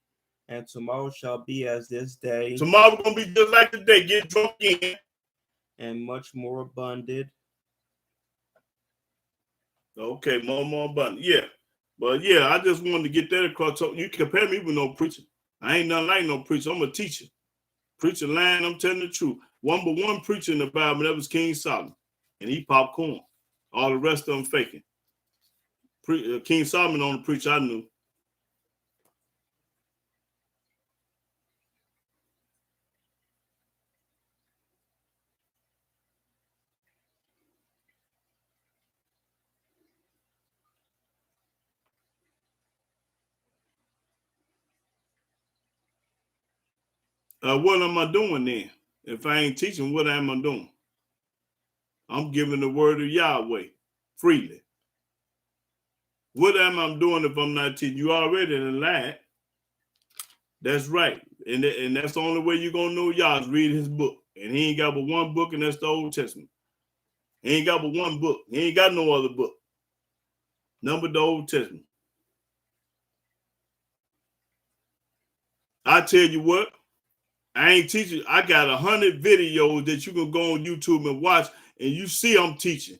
And tomorrow shall be as this day. Tomorrow gonna be just like today. Get drunk in. And much more abundant. Okay, more abundant. Yeah. But yeah, I just wanted to get that across. So you compare me with no preacher. I ain't nothing like no preacher. I'm a teacher. Preacher lying, I'm telling the truth. One preacher in the Bible, that was King Solomon. And he popped corn. All the rest of them faking. King Solomon on the preacher I knew. What am I doing then? If I ain't teaching, what am I doing? I'm giving the word of Yahweh freely. What am I doing if I'm not teaching? You already in line. That's right. And that's the only way you're going to know Yah is read his book. And he ain't got but one book, and that's the Old Testament. He ain't got but one book. He ain't got no other book. None but the Old Testament. I tell you what, I ain't teaching. I got 100 videos that you can go on YouTube and watch, and you see I'm teaching.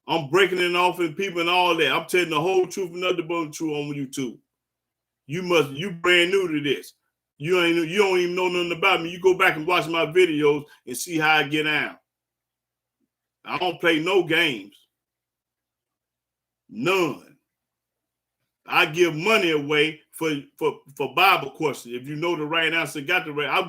I'm breaking it off in people and all that. I'm telling the whole truth and nothing but the truth on YouTube. You brand new to this. You don't even know nothing about me. You go back and watch my videos and see how I get out. I don't play no games. None. I give money away for Bible questions. If you know the right answer, got the right, I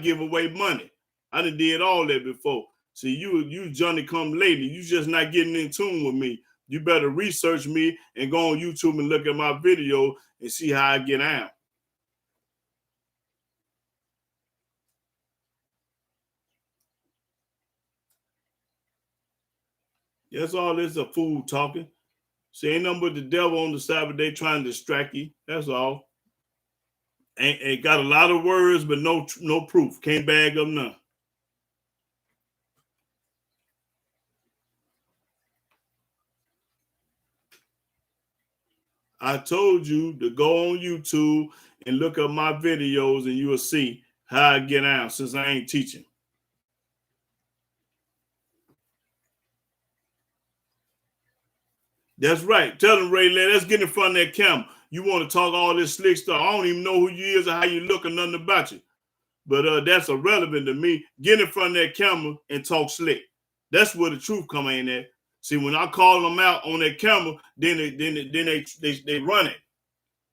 give away money. I done did all that before. See, you Johnny come lately. You just not getting in tune with me. You better research me and go on YouTube and look at my video and see how I get out. That's all this a fool talking. See, ain't nothing but the devil on the Sabbath day trying to distract you. That's all. Ain't got a lot of words, but no proof. Can't bag up none. I told you to go on YouTube and look up my videos, and you will see How I get out since I ain't teaching. That's right. Tell them, Ray, let's get in front of that camera. You want to talk all this slick stuff. I don't even know who you is or how you look or nothing about you. But that's irrelevant to me. Get in front of that camera and talk slick. That's where the truth come in at. See, when I call them out on that camera, then they run it.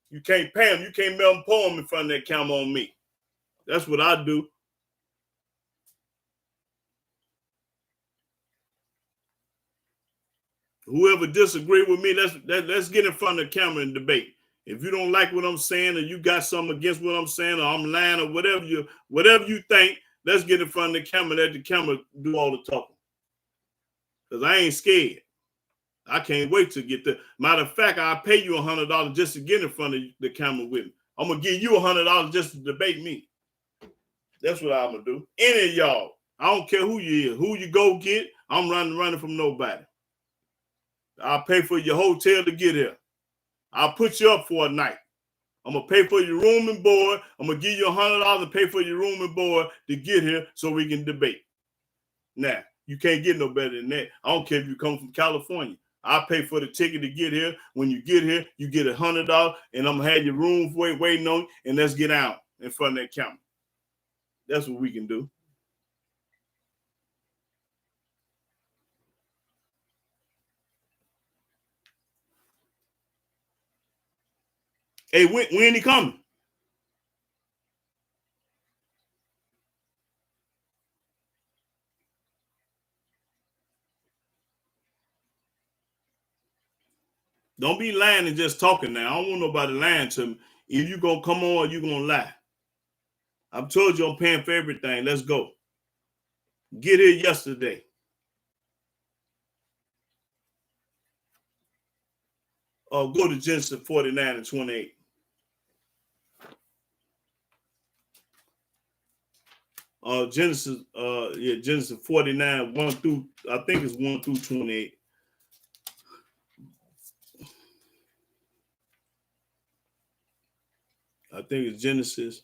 You can't pay them. You can't mail them poem in front of that camera on me. That's what I do. Whoever disagree with me, let's get in front of the camera and debate. If you don't like what I'm saying, or you got something against what I'm saying, or I'm lying, or whatever you think, let's get in front of the camera. Let the camera do all the talking. Because I ain't scared. I can't wait to get there. Matter of fact, I'll pay you $100 just to get in front of the camera with me. I'm gonna give you $100 just to debate me. That's what I'm gonna do. Any of y'all, I don't care who you is, who you go get. I'm running from nobody. I'll pay for your hotel to get here. I'll put you up for a night. I'm gonna pay for your room and board. I'm gonna give you $100 to pay for your room and board to get here so we can debate. Now, you can't get no better than that. I don't care if you come from California. I'll pay for the ticket to get here. When you get here, you get $100, and I'm gonna have your room waiting on you, and let's get out in front of that camera. That's what we can do. Hey, when he coming? Don't be lying and just talking now. I don't want nobody lying to me. If you gonna come on, you gonna lie. I've told you I'm paying for everything. Let's go. Get here yesterday. Go to Genesis 49 and 28. Genesis 49, 1 through, I think it's 1 through 28. I think it's Genesis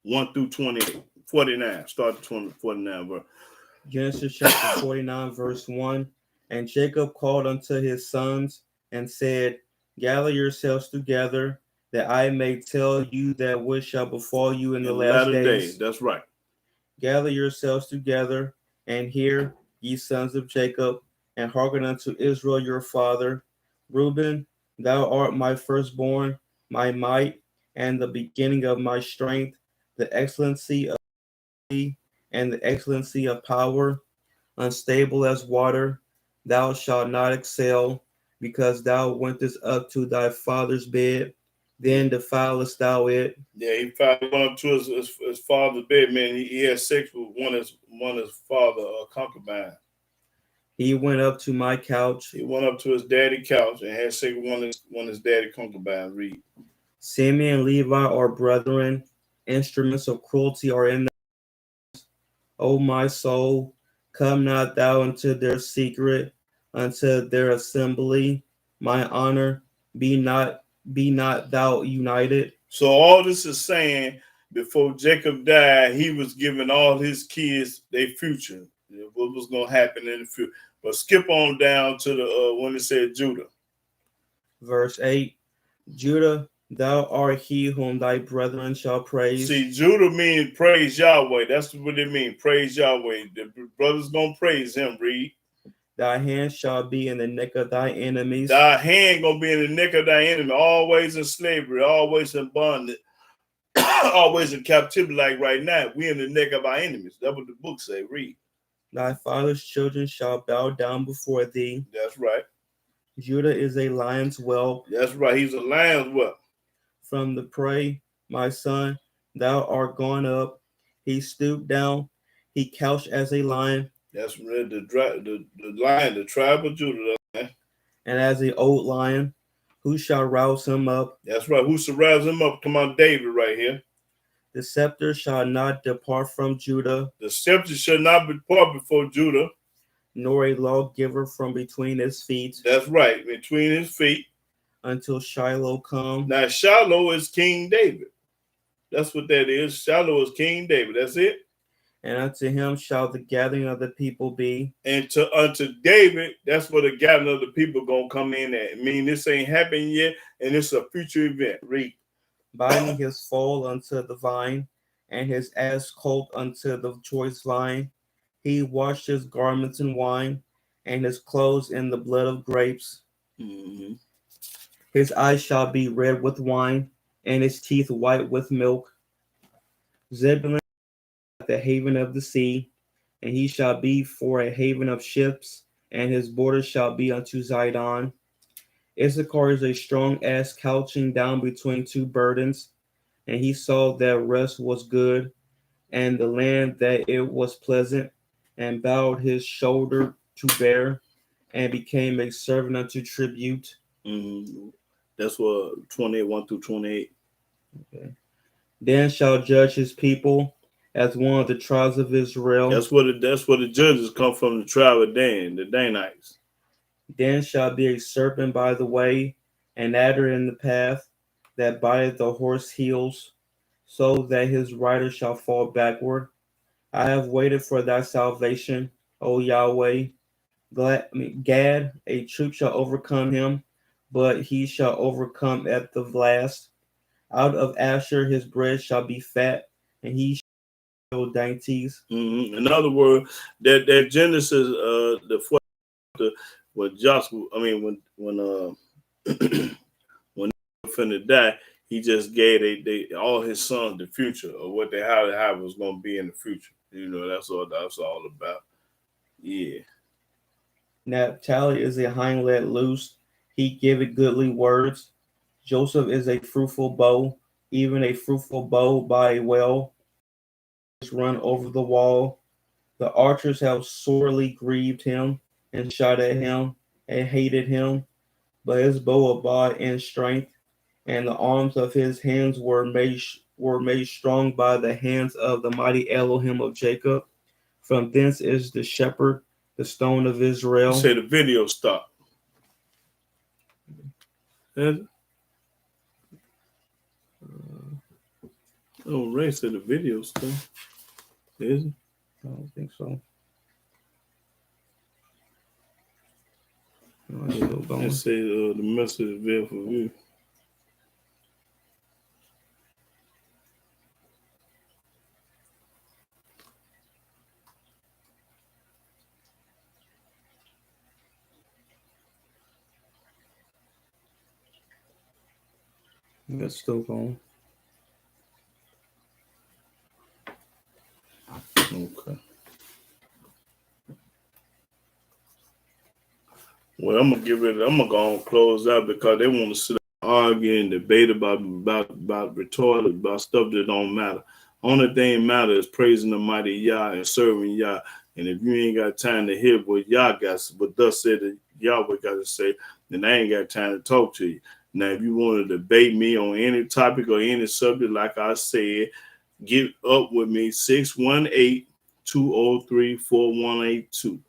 1 through 28, 49. Start at 49 verse. Genesis chapter 49, verse 1. And Jacob called unto his sons and said, Gather yourselves together, that I may tell you that which shall befall you in the last days. That's right. Gather yourselves together, and hear, ye sons of Jacob, and hearken unto Israel your father. Reuben, thou art my firstborn, my might, and the beginning of my strength, the excellency of thee, and the excellency of power. Unstable as water, thou shalt not excel, because thou wentest up to thy father's bed, then defilest thou it. Yeah, he probably went up to his father's bed, man. He had sex with one of his father concubine. He went up to my couch. He went up to his daddy couch and had sex with one of his daddy concubines. Read. Simeon and Levi are brethren. Instruments of cruelty are in them. O my soul, come not thou into their secret, unto their assembly. My honor, be not thou united. So all this is saying, before Jacob died, he was giving all his kids their future, what was going to happen in the future. But skip on down to the when it said Judah. Verse 8, Judah, thou art he whom thy brethren shall praise. See, Judah means praise Yahweh. That's what it means, praise Yahweh. The brothers going to praise him, read. Thy hand shall be in the neck of thy enemies. Thy hand going to be in the neck of thy enemy, always in slavery, always in bondage, always in captivity like right now. We in the neck of our enemies. That's what the book say, read. Thy father's children shall bow down before thee. That's right. Judah is a lion's whelp. That's right. He's a lion's whelp. From the prey, my son, thou art gone up. He stooped down. He couched as a lion. That's right. The lion, the tribe of Judah. Man. And as an old lion, who shall rouse him up? That's right. Who shall rouse him up? Come on, David right here. The scepter shall not depart from Judah. The scepter shall not depart before Judah. Nor a lawgiver from between his feet. That's right, between his feet. Until Shiloh come. Now Shiloh is King David. That's what that is. Shiloh is King David. That's it. And unto him shall the gathering of the people be. And unto David, that's where the gathering of the people gonna come in at. I mean, this ain't happened yet, and it's a future event. Read. Binding his foal unto the vine, and his ass colt unto the choice vine. He washed his garments in wine, and his clothes in the blood of grapes. Mm-hmm. His eyes shall be red with wine, and his teeth white with milk. Zebulun at the haven of the sea, and he shall be for a haven of ships, and his border shall be unto Zidon. Issachar is a strong ass couching down between two burdens, and he saw that rest was good, and the land that it was pleasant, and bowed his shoulder to bear, and became a servant unto tribute. Mm-hmm. That's what 28:1 through 28. Okay. Then shall judge his people as one of the tribes of Israel. That's where the judges come from, the tribe of Dan, the Danites. Then shall be a serpent by the way, an adder in the path, that biteth the horse heels, so that his rider shall fall backward. I have waited for thy salvation, O Yahweh. Gad, a troop shall overcome him, but he shall overcome at the last. Out of Asher his bread shall be fat, and he shall dainties. Mm-hmm. In other words, that Genesis, the fourth chapter, when Joshua, I mean, when when they were finna die, he just gave they all his sons the future of what how it was gonna be in the future. You know, that's all about. Yeah. Naphtali is a hind leg loose, he giveth goodly words. Joseph is a fruitful bow, even a fruitful bow by a well, run over the wall. The archers have sorely grieved him, and shot at him, and hated him, but his bow abode in strength, and the arms of his hands were made strong by the hands of the mighty Elohim of Jacob. From thence is the shepherd, the stone of Israel. Say the video stopped. Oh, Ray said the video stopped. Is it? I don't think so. No, it's still going. It say the message is there for you. It's still going. Okay. Well, I'm gonna go and close out because they want to sit and argue and debate about retarded about stuff that don't matter. Only thing matter is praising the mighty Yah and serving Yah. And if you ain't got time to hear what Yah got, what thus said that Yahweh got to say, then I ain't got time to talk to you. Now, if you want to debate me on any topic or any subject, like I said, get up with me 618-203-4182.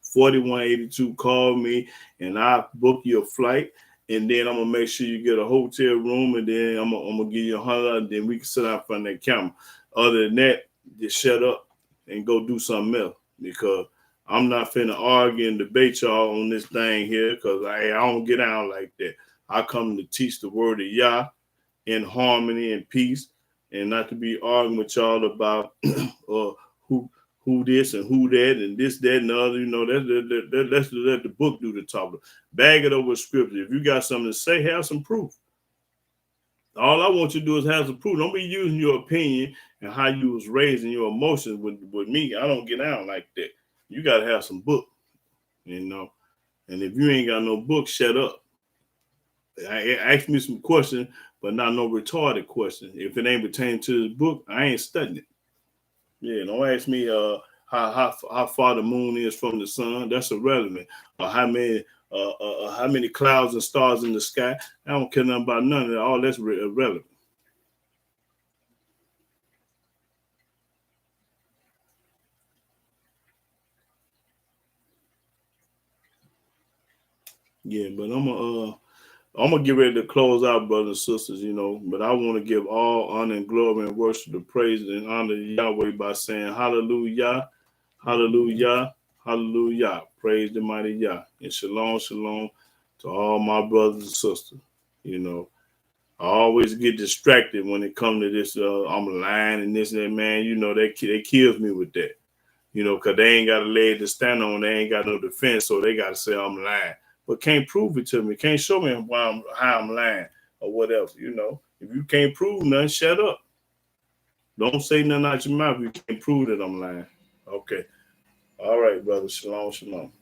4182. Call me and I book your flight, and then I'm gonna make sure you get a hotel room, and then I'm gonna give you $100, and then we can sit out front of that camera. Other than that, just shut up and go do something else, because I'm not finna argue and debate y'all on this thing here, because I don't get out like that. I come to teach the word of Yah in harmony and peace, and not to be arguing with y'all about who this and who that and this, that, and the other. You know, let's let the book do the talking. Bag it over with scripture. If you got something to say, have some proof. All I want you to do is have some proof. Don't be using your opinion and how you was raised and your emotions with me. I don't get out like that. You got to have some book, you know. And if you ain't got no book, shut up. Ask me some questions, but not no retarded questions. If it ain't pertaining to this book, I ain't studying it. Yeah, don't ask me how far the moon is from the sun. That's irrelevant. Or how many clouds and stars in the sky. I don't care nothing about none of that. All that's irrelevant. Yeah, but I'm I'm going to get ready to close out, brothers and sisters, you know, but I want to give all honor and glory and worship the praise and honor to Yahweh by saying hallelujah, hallelujah, hallelujah. Praise the mighty Yah. And shalom, shalom to all my brothers and sisters. You know, I always get distracted when it comes to this, I'm lying and this and that, man. You know, they kills me with that. You know, because they ain't got a leg to stand on. They ain't got no defense, so they got to say I'm lying. But can't prove it to me. Can't show me how I'm lying or whatever, you know. If you can't prove nothing, shut up. Don't say nothing out your mouth if you can't prove that I'm lying. Okay. All right, brother. Shalom, shalom.